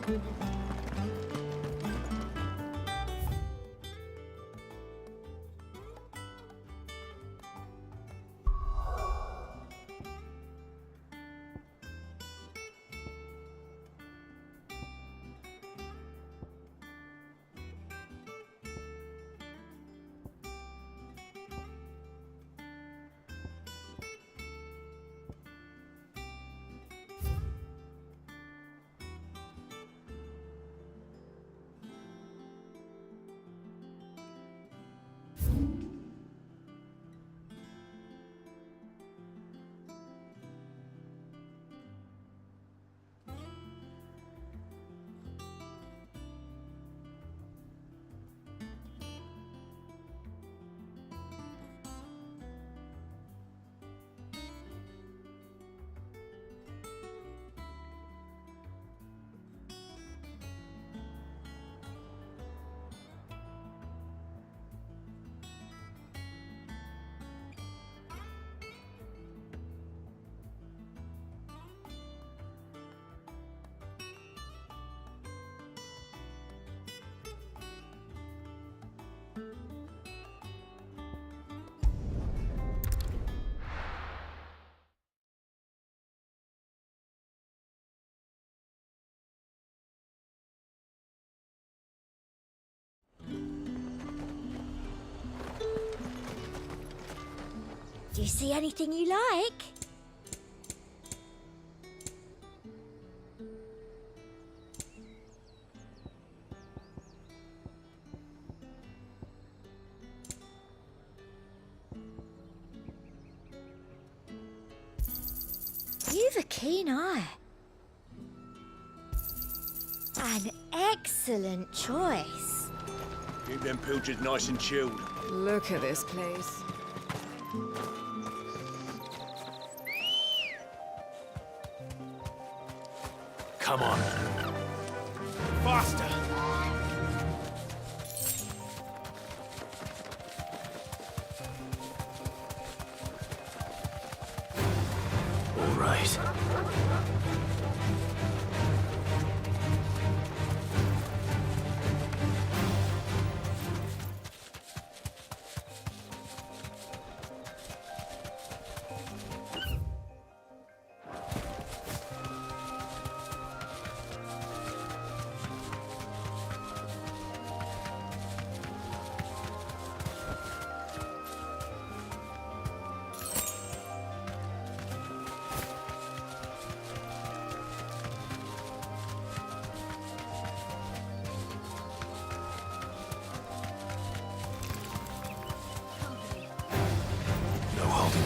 Do you see anything you like? You've a keen eye. An excellent choice. Keep them pilchards nice and chilled. Look at this place. Come on. Faster! All right.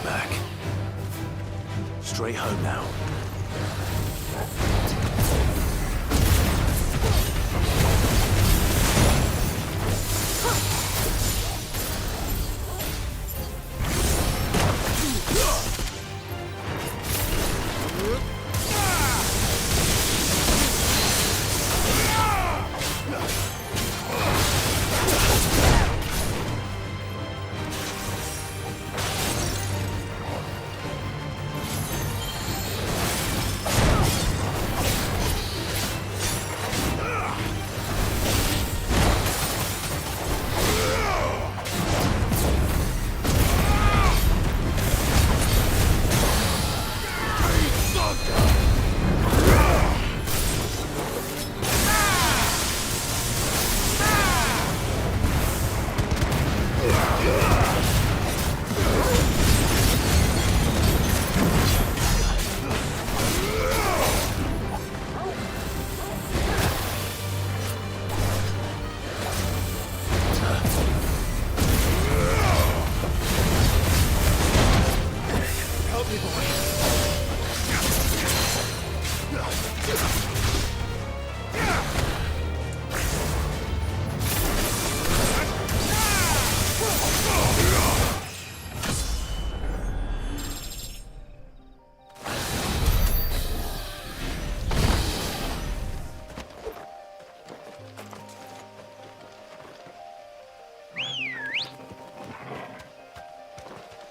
Back. Straight home now.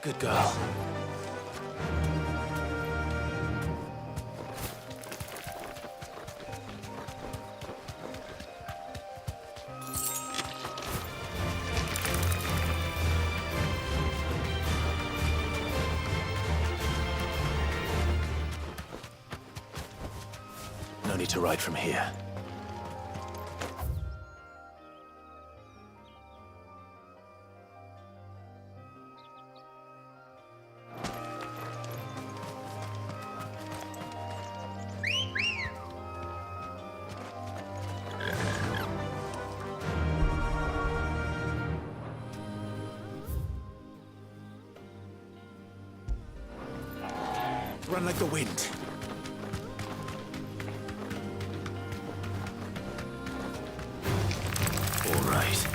Good girl. only to ride from here. Run like the wind. All right.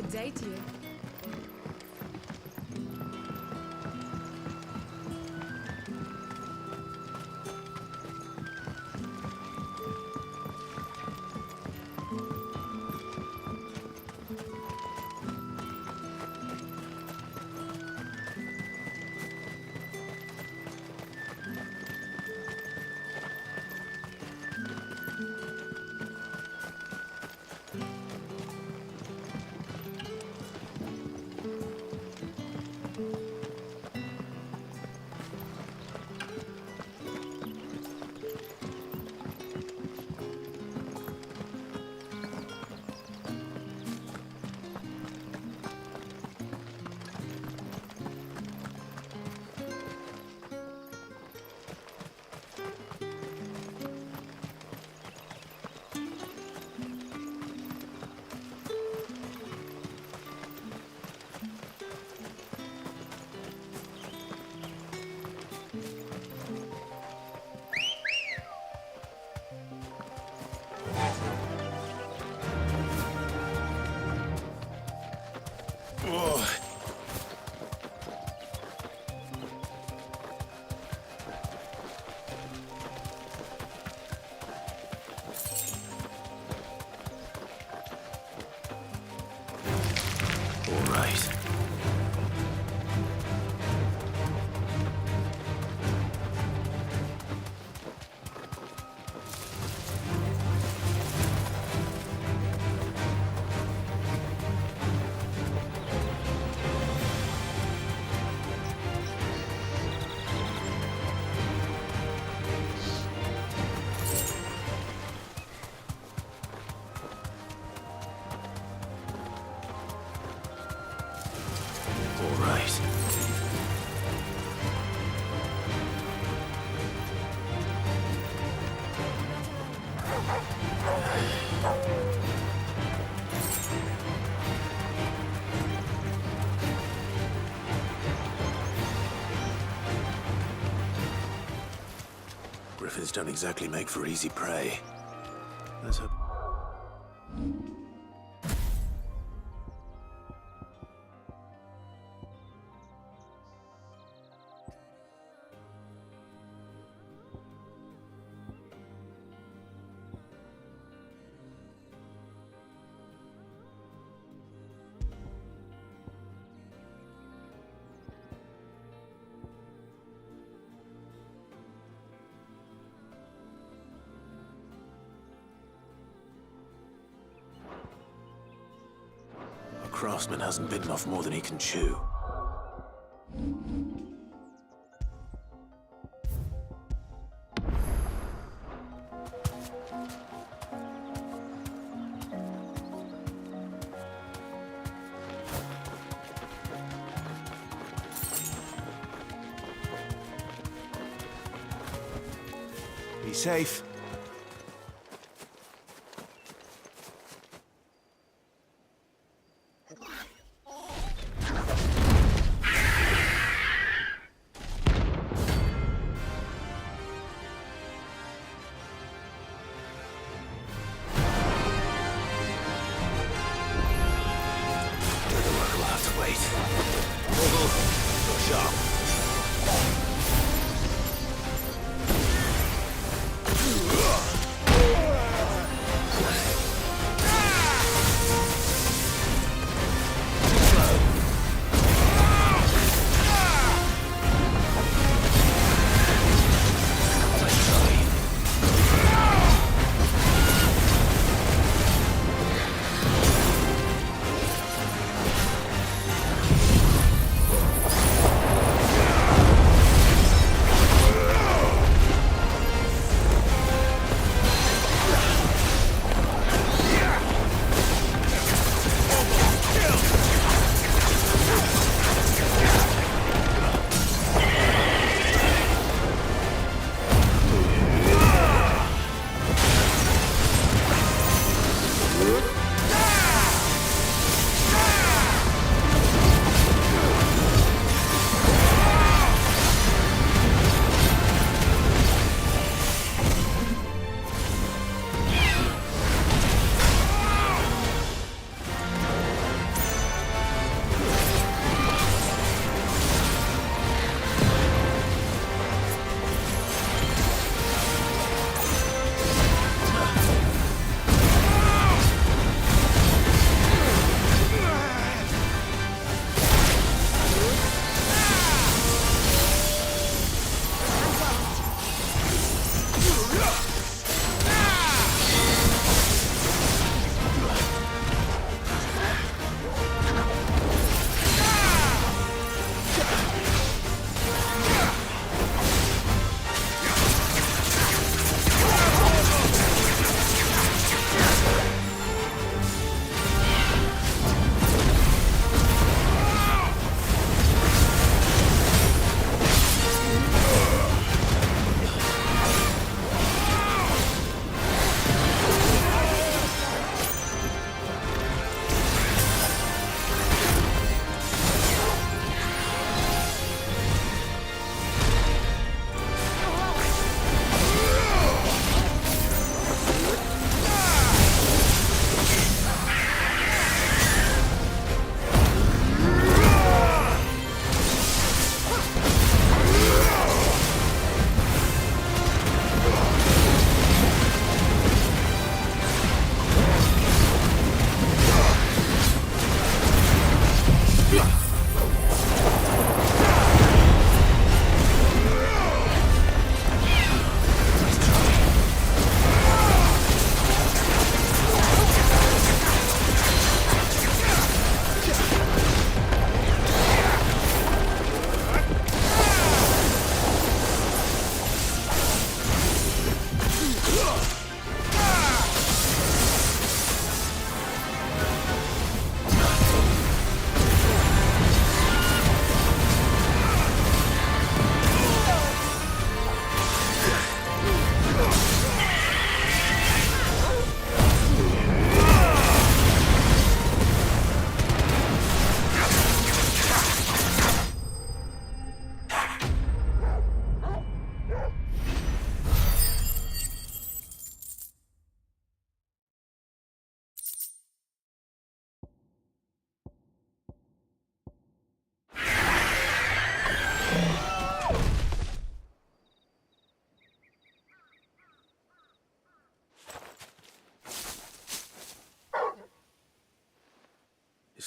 Good day to you. Griffins don't exactly make for easy prey. Let's hope. Craftsman hasn't bitten off more than he can chew. Be safe.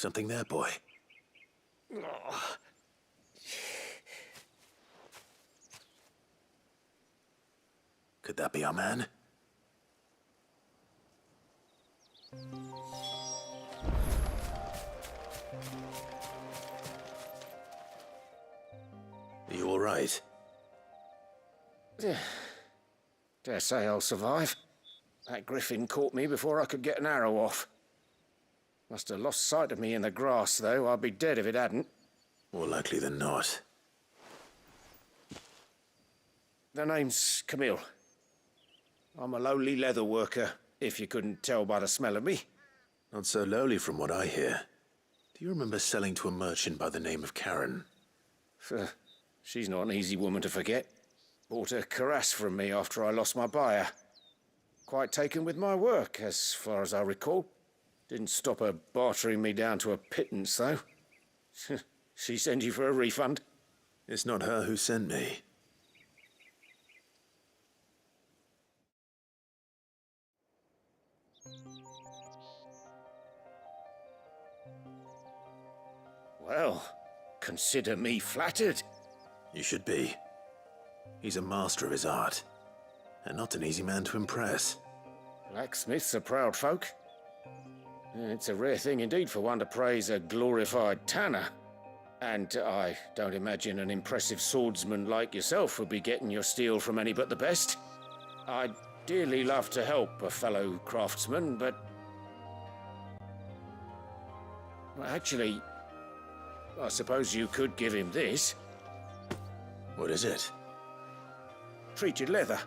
Something there, boy? Could that be our man? Are you all right? Dare say I'll survive. That griffin caught me before I could get an arrow off. Must have lost sight of me in the grass, though. I'd be dead if it hadn't. More likely than not. The name's Camille. I'm a lowly leather worker, if you couldn't tell by the smell of me. Not so lowly from what I hear. Do you remember selling to a merchant by the name of Karen? She's not an easy woman to forget. Bought a cuirass from me after I lost my buyer. Quite taken with my work, as far as I recall. Didn't stop her bartering me down to a pittance, though. She sent you for a refund? It's not her who sent me. Well, consider me flattered. You should be. He's a master of his art, and not an easy man to impress. Blacksmiths are proud folk. It's a rare thing indeed for one to praise a glorified tanner. And I don't imagine an impressive swordsman like yourself would be getting your steel from any but the best. I'd dearly love to help a fellow craftsman, but... well, actually, I suppose you could give him this. What is it? Treated leather.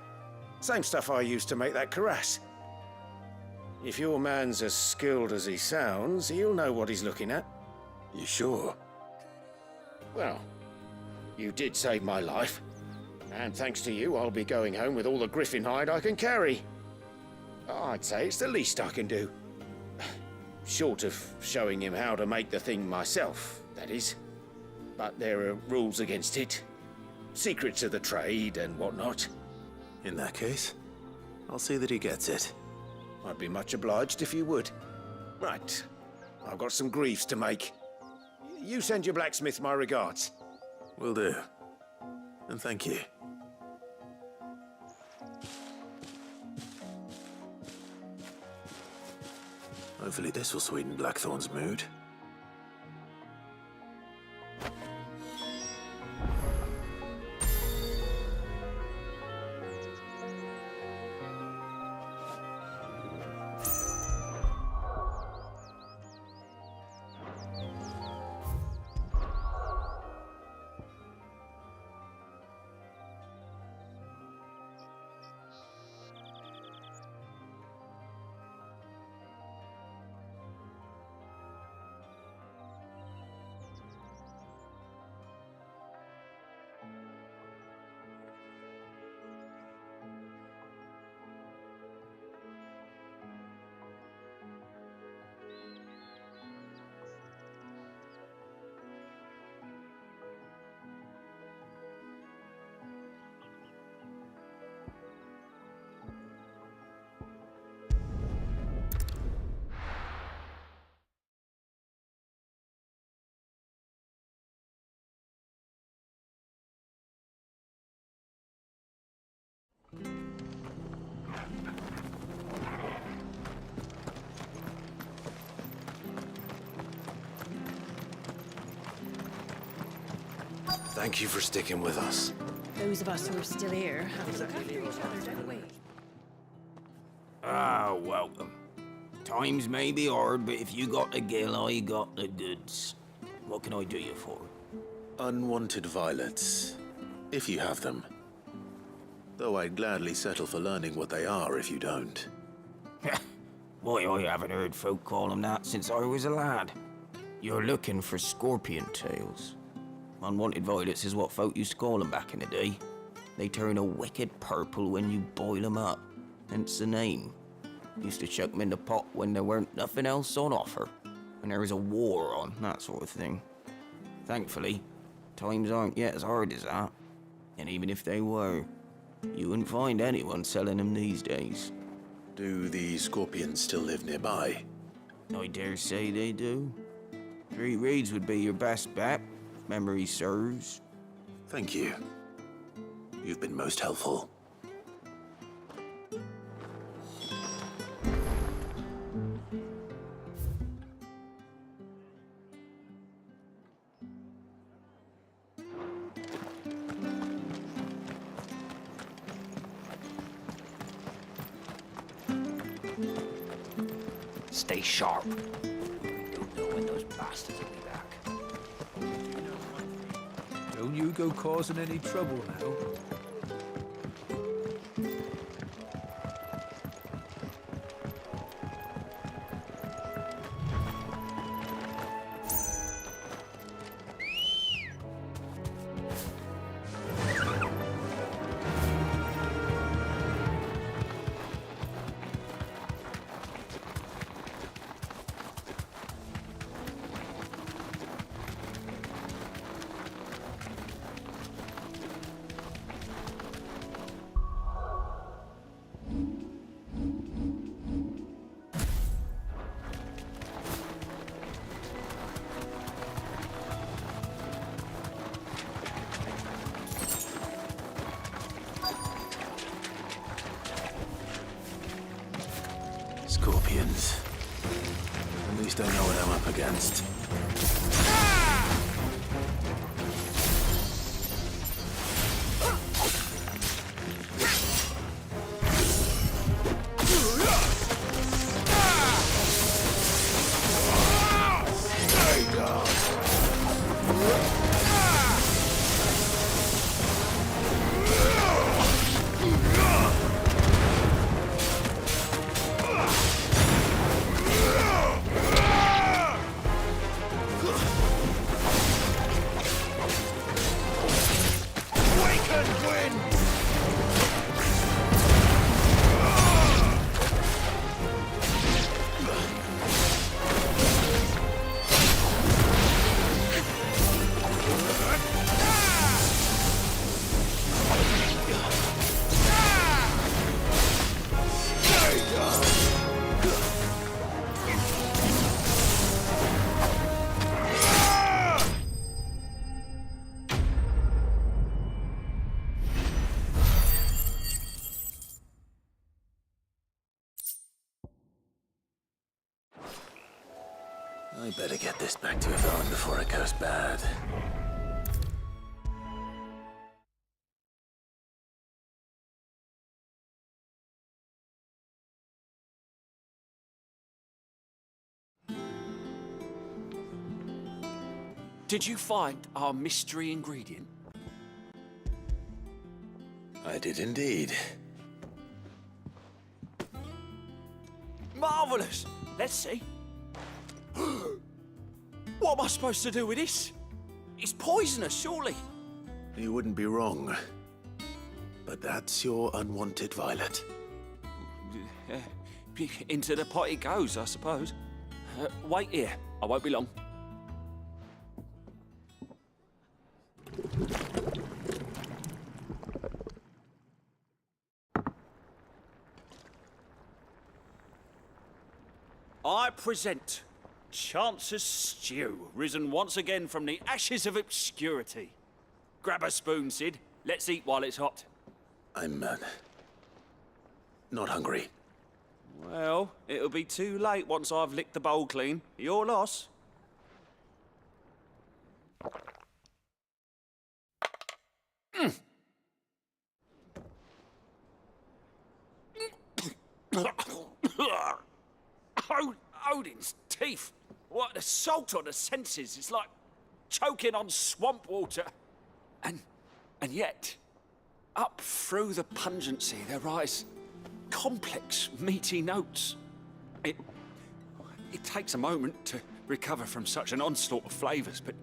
Same stuff I used to make that cuirass. If your man's as skilled as he sounds, he'll know what he's looking at. You sure? Well, you did save my life. And thanks to you, I'll be going home with all the griffin hide I can carry. I'd say it's the least I can do. Short of showing him how to make the thing myself, that is. But there are rules against it. Secrets of the trade and whatnot. In that case, I'll see that he gets it. I'd be much obliged if you would. Right. I've got some greaves to make. You send your blacksmith my regards. Will do. And thank you. Hopefully this will sweeten Blackthorn's mood. Thank you for sticking with us. Those of us who are still here have to look after each other, don't we? Ah, welcome. Times may be hard, but if you got the gill, I got the goods. What can I do you for? Unwanted violets, if you have them. Though I'd gladly settle for learning what they are if you don't. Why, I haven't heard folk call them that since I was a lad. You're looking for scorpion tails. Unwanted violets is what folk used to call them back in the day. They turn a wicked purple when you boil them up, hence the name. Used to chuck them in the pot when there weren't nothing else on offer, when there was a war on, that sort of thing. Thankfully, times aren't yet as hard as that. And even if they were, you wouldn't find anyone selling them these days. Do the scorpions still live nearby? I dare say they do. 3 reeds would be your best bet, if memory serves. Thank you. You've been most helpful. Stay sharp. We don't know when those bastards will be back. Don't you go causing any trouble now. Scorpions. At least I know what I'm up against. I better get this back to Yvonne before it goes bad. Did you find our mystery ingredient? I did indeed. Marvelous! Let's see. What am I supposed to do with this? It's poisonous, surely. You wouldn't be wrong. But that's your unwanted violet. Into the pot it goes, I suppose. Wait here. I won't be long. I present Chance's Stew, risen once again from the ashes of obscurity. Grab a spoon, Sid. Let's eat while it's hot. I'm, not hungry. Well, it'll be too late once I've licked the bowl clean. Your loss. Odin's teeth. What, the salt on the senses. It's like choking on swamp water. And yet, up through the pungency, there rise complex, meaty notes. It takes a moment to recover from such an onslaught of flavors, but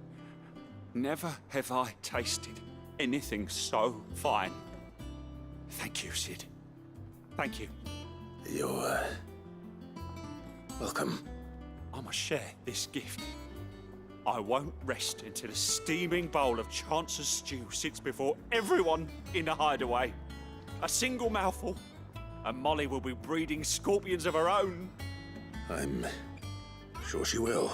never have I tasted anything so fine. Thank you, Sid. Thank you. You're, welcome. I must share this gift. I won't rest until a steaming bowl of Chance's stew sits before everyone in the hideaway. A single mouthful, and Molly will be breeding scorpions of her own. I'm sure she will.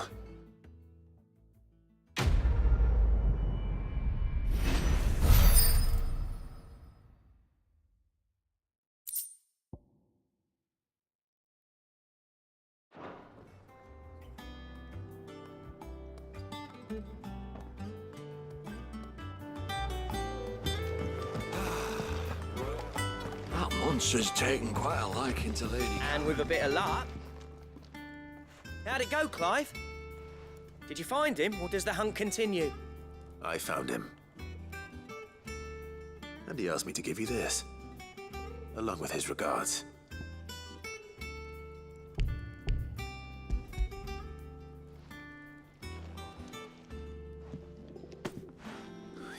That monster's taken quite a liking to Lady. And with a bit of luck. How'd it go, Clive? Did you find him, or does the hunt continue? I found him. And he asked me to give you this, along with his regards.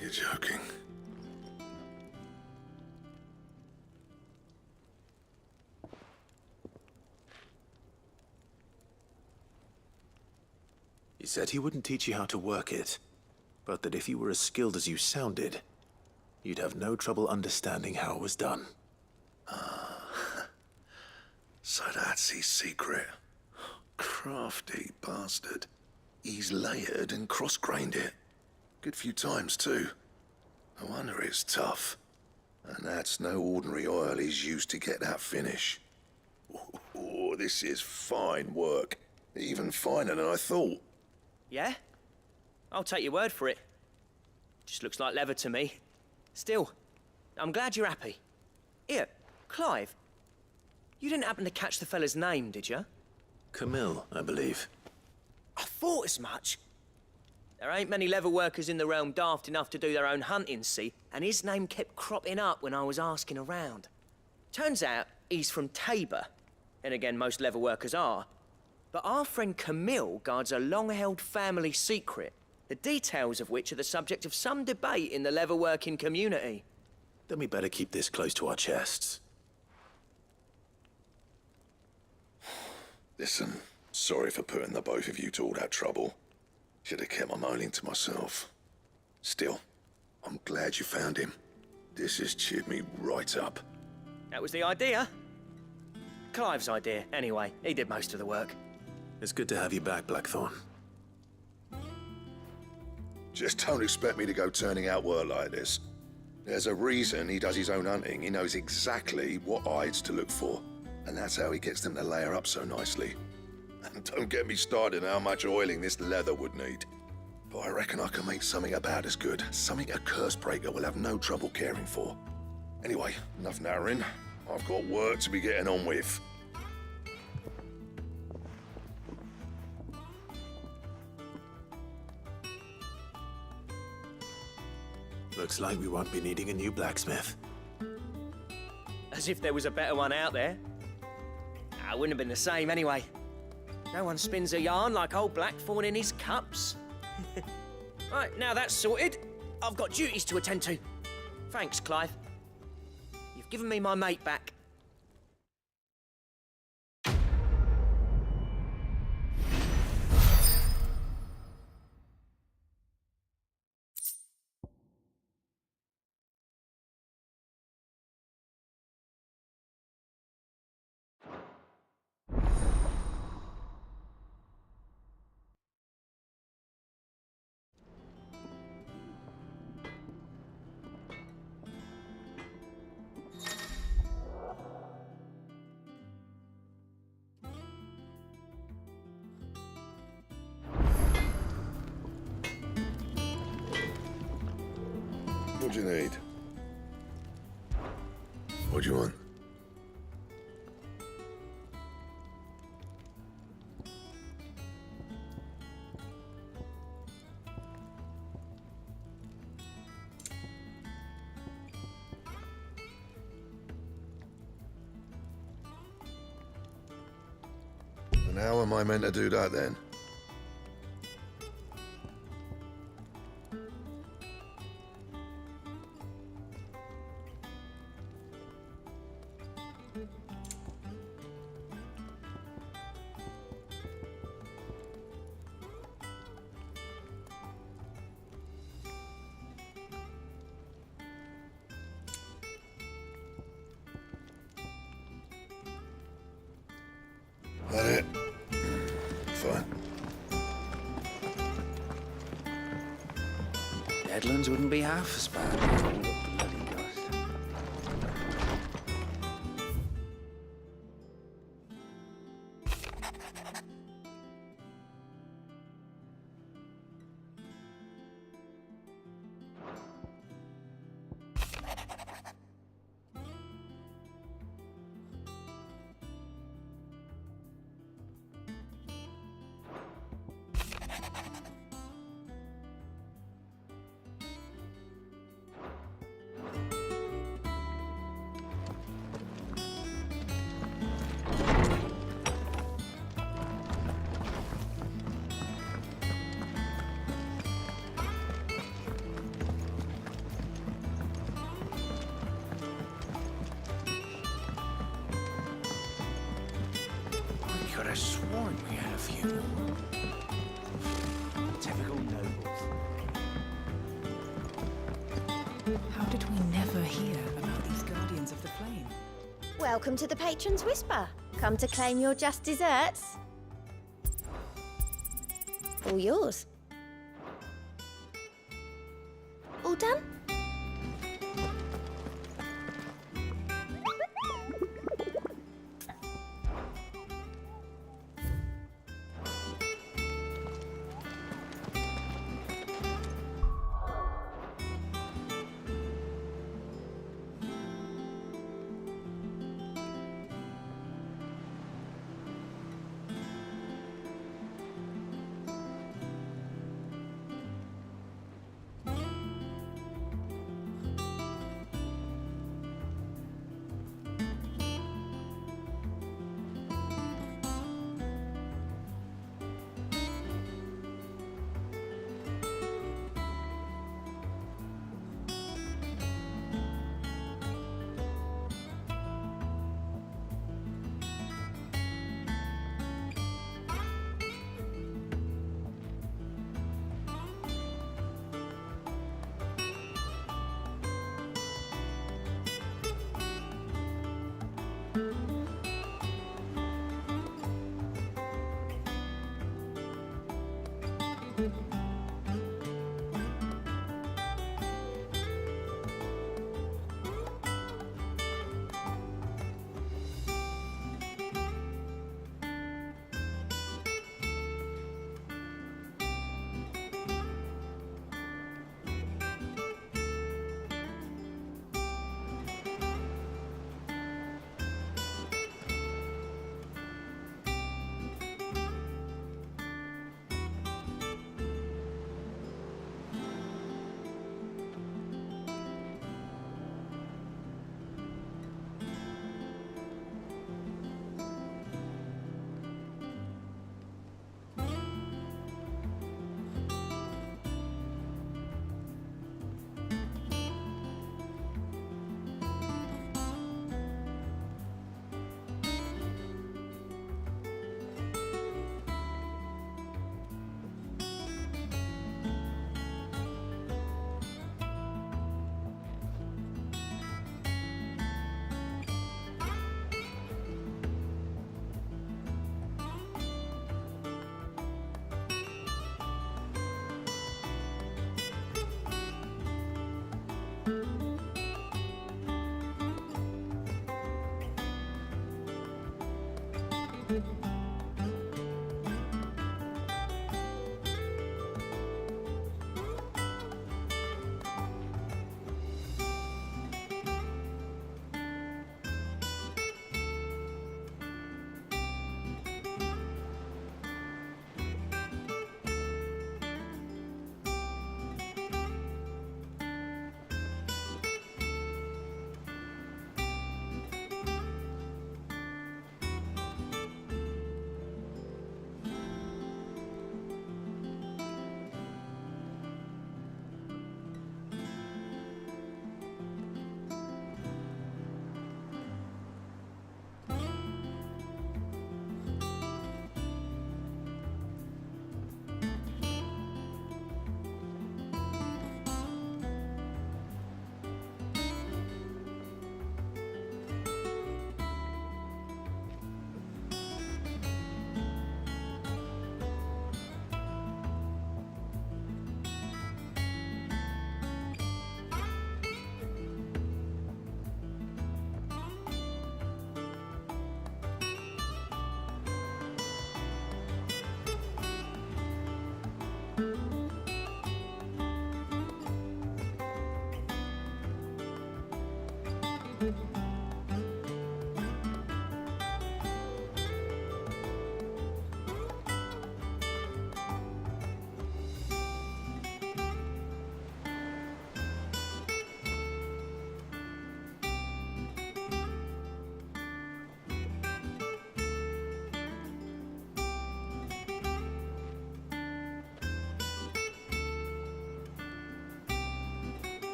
You're joking. He said he wouldn't teach you how to work it, but that if you were as skilled as you sounded, you'd have no trouble understanding how it was done. So that's his secret. Crafty bastard. He's layered and cross-grained it. Good few times, too. No wonder it's tough. And that's no ordinary oil he's used to get that finish. Oh, this is fine work. Even finer than I thought. Yeah? I'll take your word for it. Just looks like leather to me. Still, I'm glad you're happy. Here, Clive, you didn't happen to catch the fella's name, did you? Camille, I believe. I thought as much. There ain't many leather workers in the realm daft enough to do their own hunting, see? And his name kept cropping up when I was asking around. Turns out he's from Tabor. And again, most leather workers are. But our friend Camille guards a long-held family secret, the details of which are the subject of some debate in the leather-working community. Then we better keep this close to our chests. Listen, sorry for putting the both of you to all that trouble. Should have kept my moaning to myself. Still, I'm glad you found him. This has cheered me right up. That was the idea. Clive's idea, anyway. He did most of the work. It's good to have you back, Blackthorn. Just don't expect me to go turning out work like this. There's a reason he does his own hunting. He knows exactly what hides to look for. And that's how he gets them to layer up so nicely. And don't get me started on how much oiling this leather would need. But I reckon I can make something about as good. Something a Cursebreaker will have no trouble caring for. Anyway, enough narrowing. I've got work to be getting on with. Looks like we won't be needing a new blacksmith. As if there was a better one out there. It wouldn't have been the same anyway. No one spins a yarn like old Blackthorn in his cups. Right, now that's sorted, I've got duties to attend to. Thanks, Clive. You've given me my mate back. What do you need? What do you want? And how am I meant to do that then? That it? Fine. Deadlands wouldn't be half as bad. Bloody dust. Typical nobles. How did we never hear about these Guardians of the Flame? Welcome to the Patron's Whisper. Come to claim your just desserts. All yours. All done?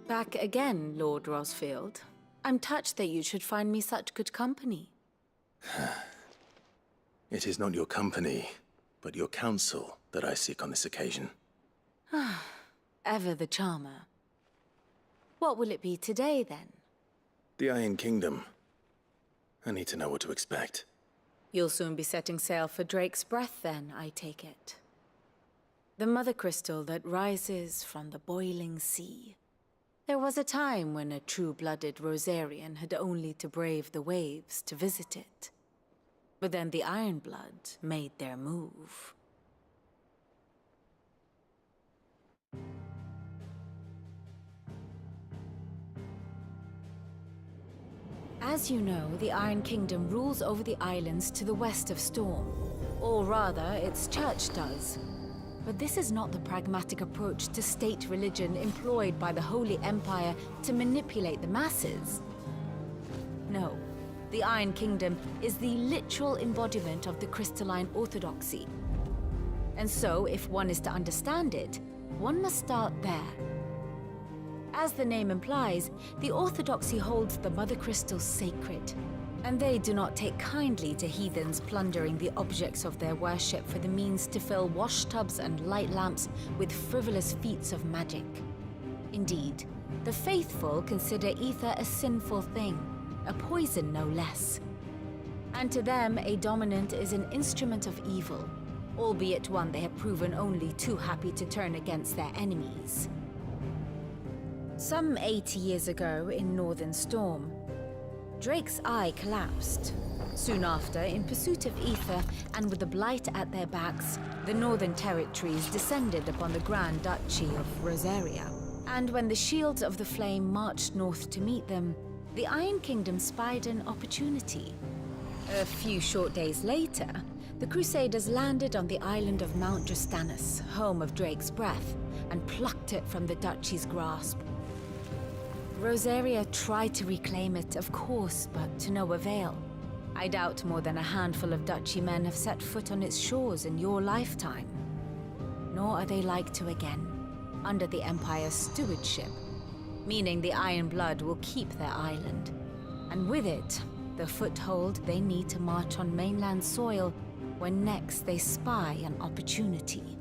Back again, Lord Rosfield. I'm touched that you should find me such good company. It is not your company, but your counsel that I seek on this occasion. Ever the charmer. What will it be today, then? The Iron Kingdom. I need to know what to expect. You'll soon be setting sail for Drake's Breath, then, I take it. The mother crystal that rises from the boiling sea. There was a time when a true-blooded Rosarian had only to brave the waves to visit it. But then the Ironblood made their move. As you know, the Iron Kingdom rules over the islands to the west of Storm. Or rather, its church does. But this is not the pragmatic approach to state religion employed by the Holy Empire to manipulate the masses. No, the Iron Kingdom is the literal embodiment of the crystalline orthodoxy. And so, if one is to understand it, one must start there. As the name implies, the Orthodoxy holds the Mother Crystal sacred, and they do not take kindly to heathens plundering the objects of their worship for the means to fill washtubs and light lamps with frivolous feats of magic. Indeed, the faithful consider ether a sinful thing, a poison no less. And to them, a dominant is an instrument of evil, albeit one they have proven only too happy to turn against their enemies. Some 80 years ago in Northern Storm, Drake's eye collapsed. Soon after, in pursuit of ether and with the blight at their backs, the Northern Territories descended upon the Grand Duchy of Rosaria. And when the Shields of the Flame marched north to meet them, the Iron Kingdom spied an opportunity. A few short days later, the Crusaders landed on the island of Mount Drastanus, home of Drake's Breath, and plucked it from the Duchy's grasp. Rosaria tried to reclaim it, of course, but to no avail. I doubt more than a handful of Duchy men have set foot on its shores in your lifetime. Nor are they like to again, under the Empire's stewardship, meaning the Iron Blood will keep their island. And with it, the foothold they need to march on mainland soil when next they spy an opportunity.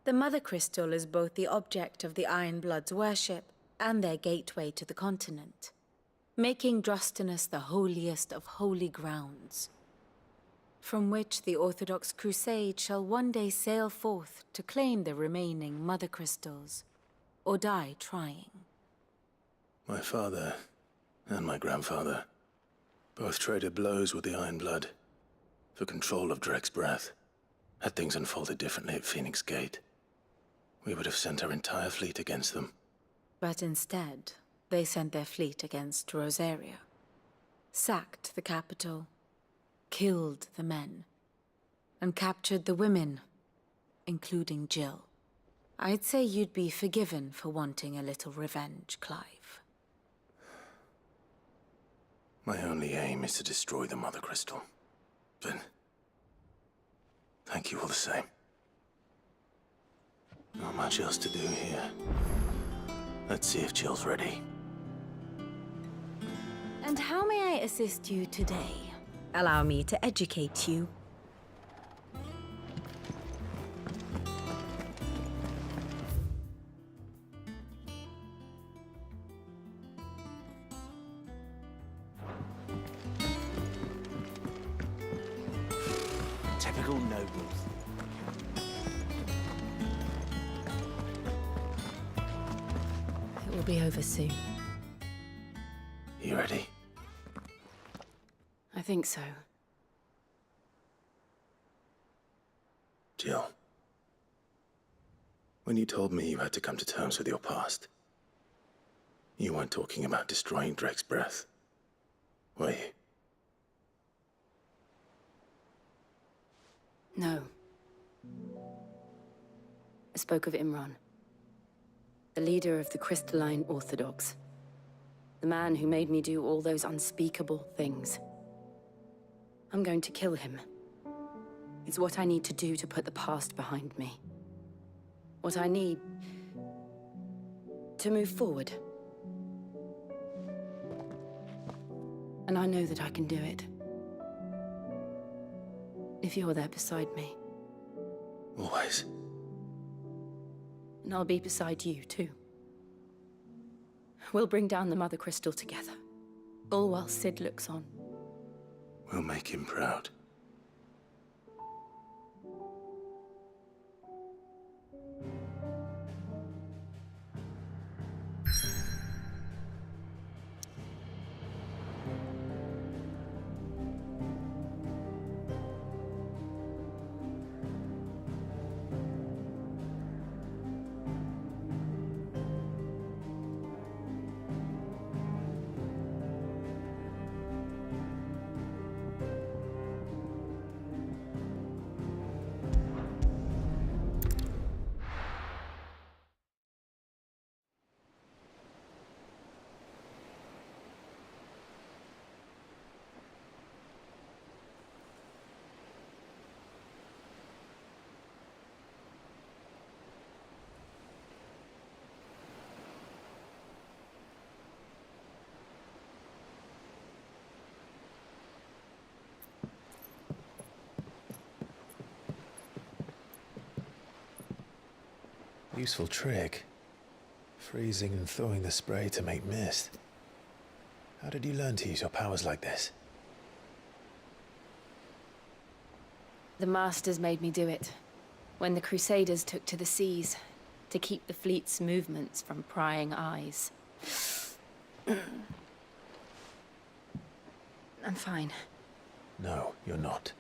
The Mother Crystal is both the object of the Iron Blood's worship and their gateway to the continent, making Drastanus the holiest of holy grounds, from which the Orthodox Crusade shall one day sail forth to claim the remaining Mother Crystals, or die trying. My father and my grandfather both traded blows with the Iron Blood for control of Drake's Breath. Had things unfolded differently at Phoenix Gate, we would have sent our entire fleet against them. But instead, they sent their fleet against Rosaria, sacked the capital, killed the men, and captured the women, including Jill. I'd say you'd be forgiven for wanting a little revenge, Clive. My only aim is to destroy the Mother Crystal. But thank you all the same. Not much else to do here. Let's see if Jill's ready. And how may I assist you today? Allow me to educate you. Typical nobles. It will be over soon. You ready? I think so. Jill. When you told me you had to come to terms with your past, you weren't talking about destroying Drake's Breath, were you? No. I spoke of Imran, the leader of the Crystalline Orthodox. The man who made me do all those unspeakable things. I'm going to kill him. It's what I need to do to put the past behind me. What I need to move forward. And I know that I can do it. If you're there beside me. Always. And I'll be beside you, too. We'll bring down the Mother Crystal together. All while Sid looks on. We'll make him proud. Useful trick. Freezing and thawing the spray to make mist. How did you learn to use your powers like this? The Masters made me do it. When the Crusaders took to the seas, to keep the fleet's movements from prying eyes. I'm fine. No, you're not.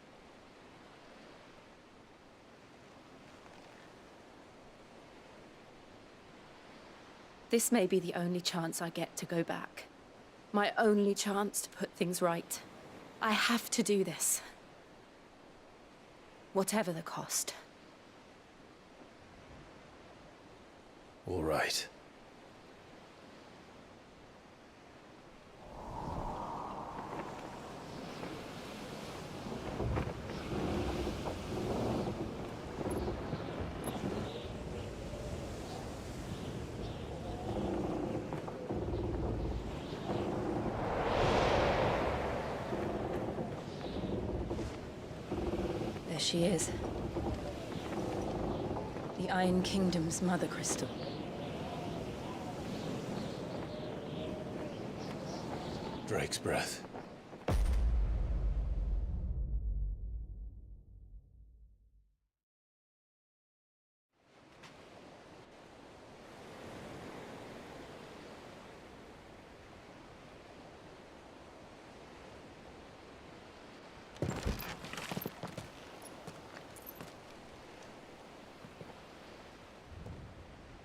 This may be the only chance I get to go back. My only chance to put things right. I have to do this. Whatever the cost. All right. There she is. The Iron Kingdom's Mother Crystal. Drake's breath.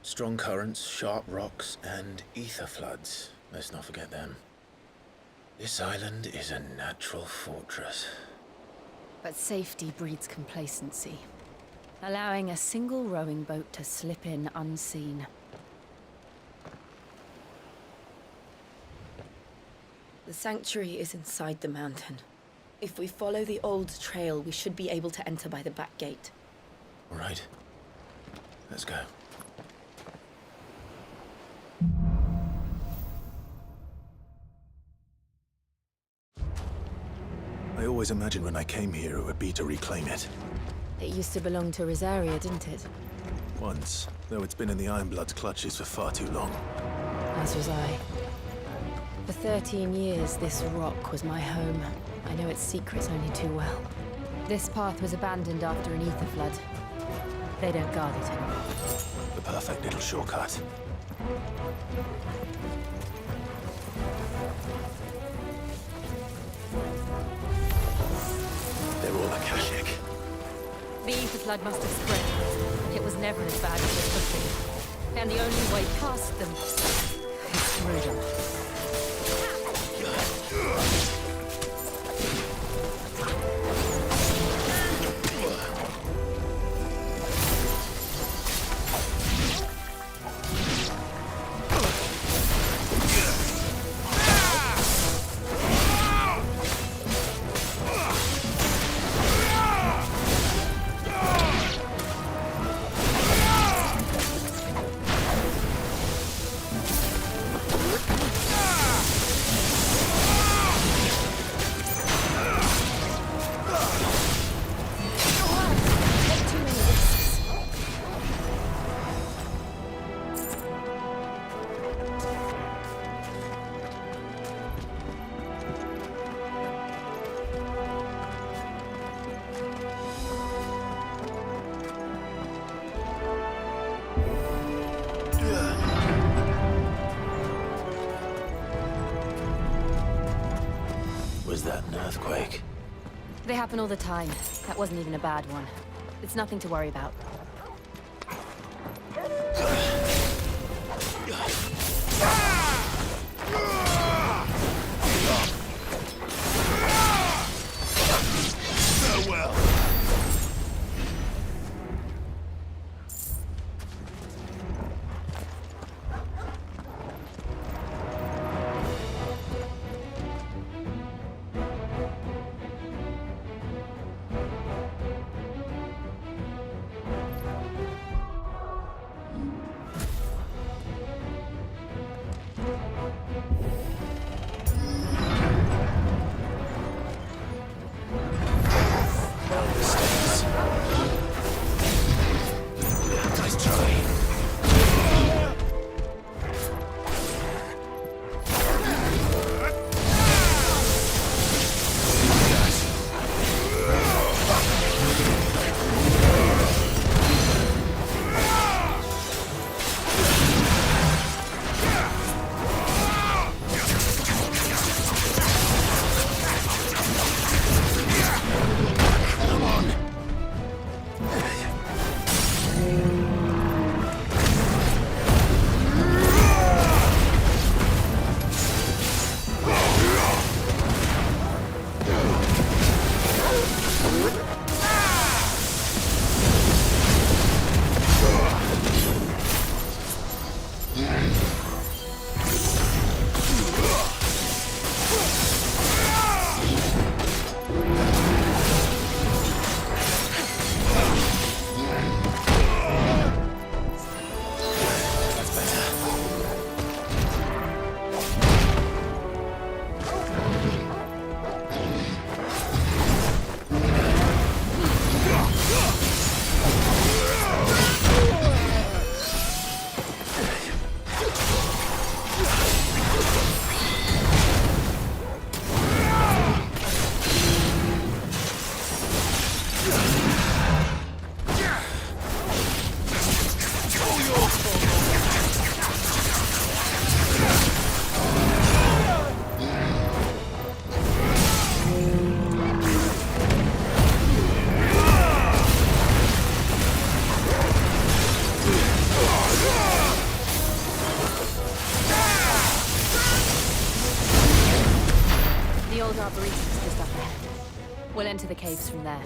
Strong currents, sharp rocks, and ether floods. Let's not forget them. This island is a natural fortress. But safety breeds complacency. Allowing a single rowing boat to slip in unseen. The sanctuary is inside the mountain. If we follow the old trail, we should be able to enter by the back gate. All right. Let's go. I always imagined when I came here it would be to reclaim it. It used to belong to Rosaria, didn't it? Once, though it's been in the Ironblood's clutches for far too long. As was I. For 13 years, this rock was my home. I know its secrets only too well. This path was abandoned after an ether flood. They don't guard it anymore. The perfect little shortcut. They're all Akashic. The ether flood must have spread. It was never as bad as it could be. And the only way past them is through them. They happen all the time. That wasn't even a bad one. It's nothing to worry about. Farewell. Nice try. The old arboretum is just up there. We'll enter the caves from there.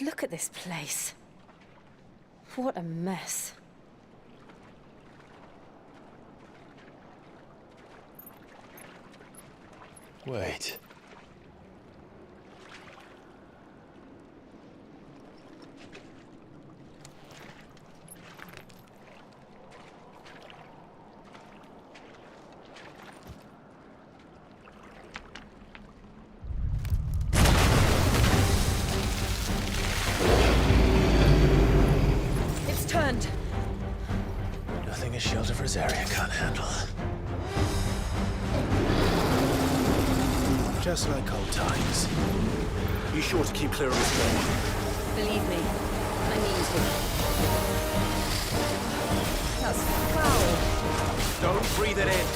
Look at this place. What a mess. Wait. It's turned. Nothing a shield of Rosaria can't handle. Just like old times. Be sure to keep clear of this door. Believe me, I mean to. That's foul. Don't breathe it in.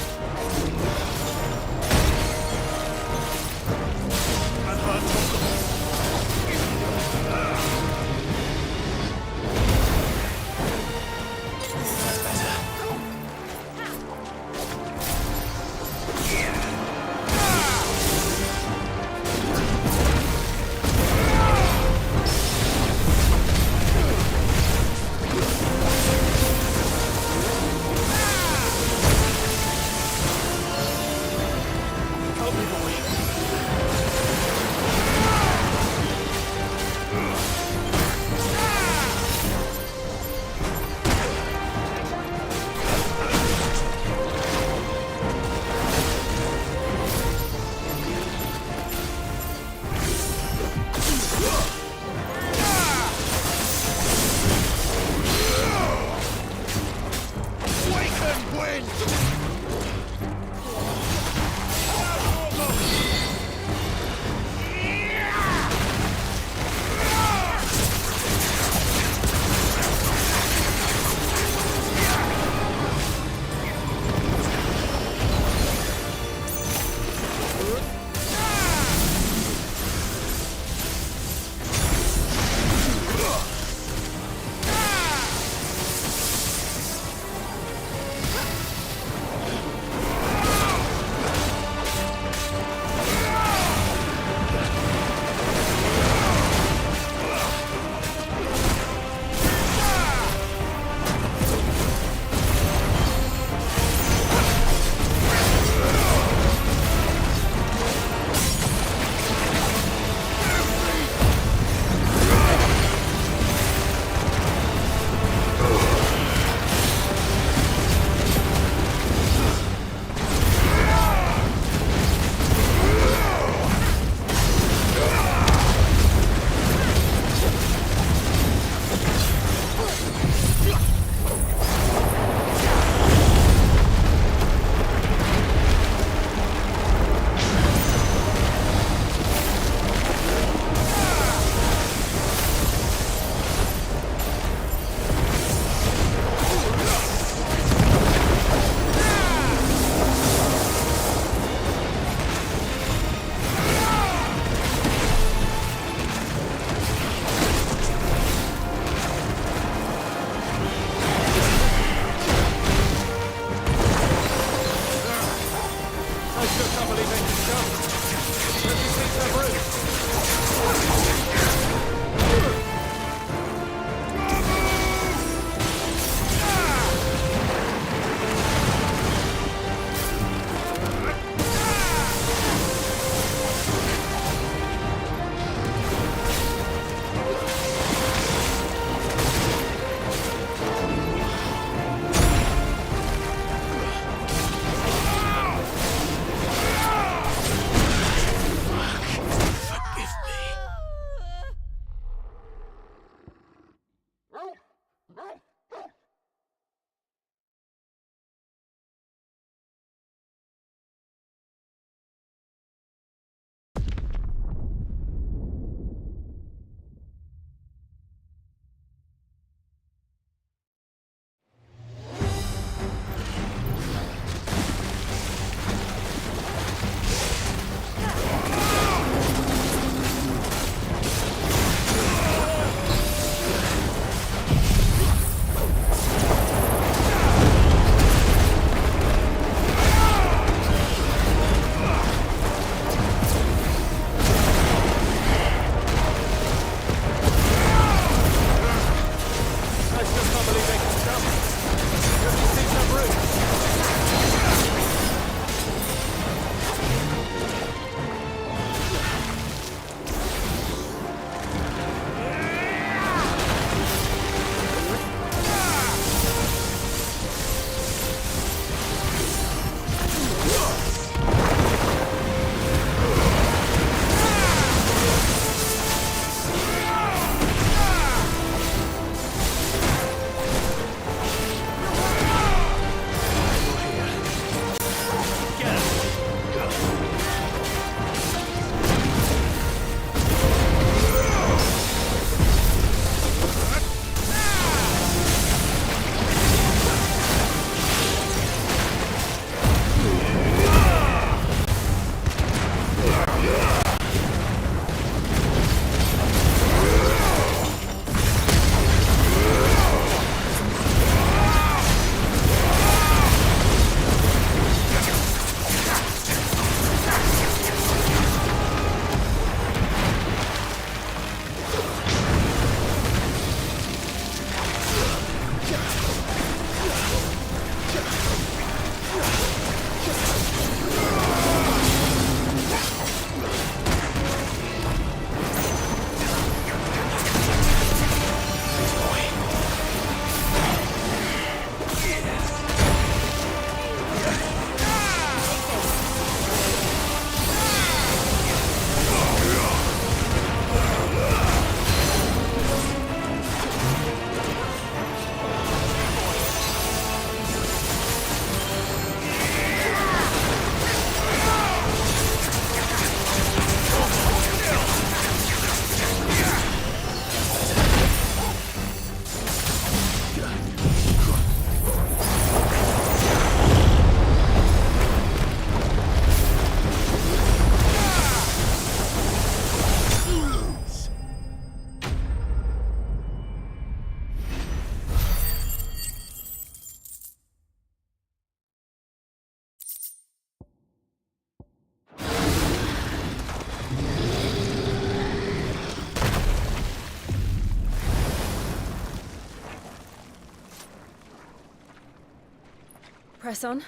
Press on.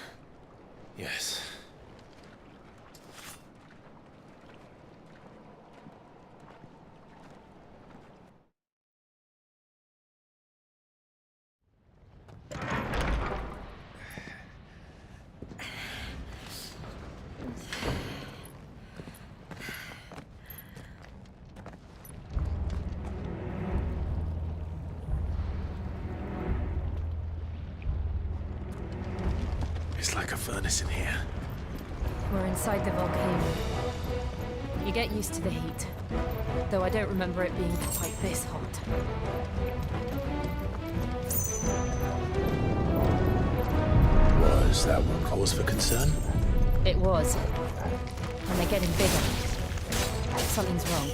Yes. It's like a furnace in here. We're inside the volcano. You get used to the heat, though I don't remember it being quite this hot. Was that one cause for concern? It was. And they're getting bigger. Something's wrong.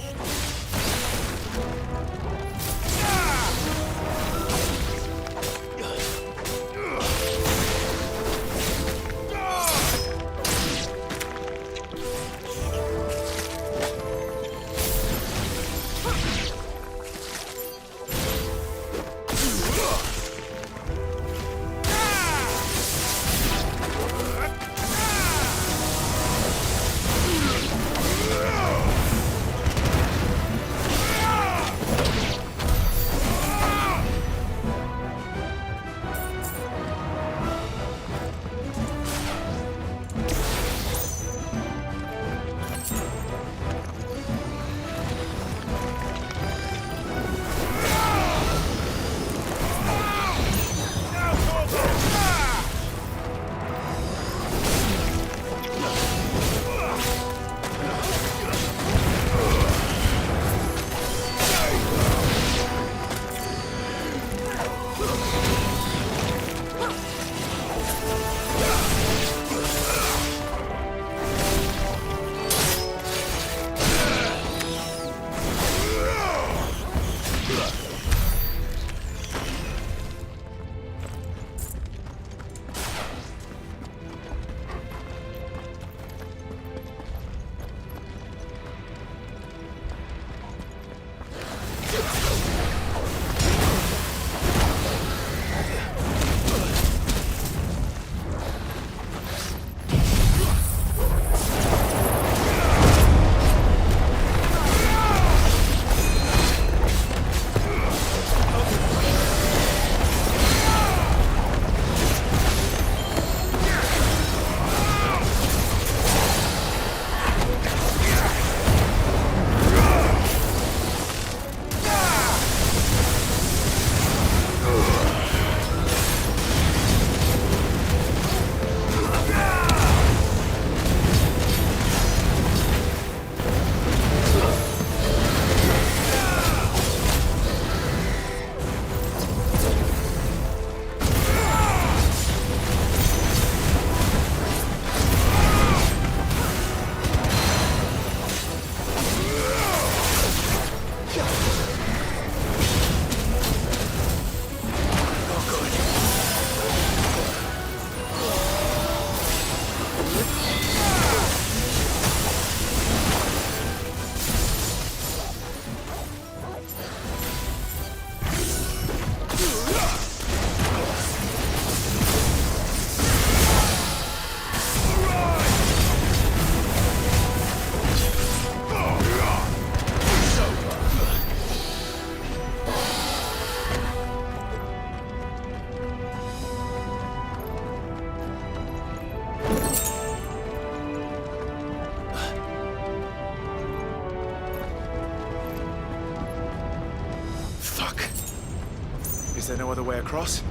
Is there no other way across?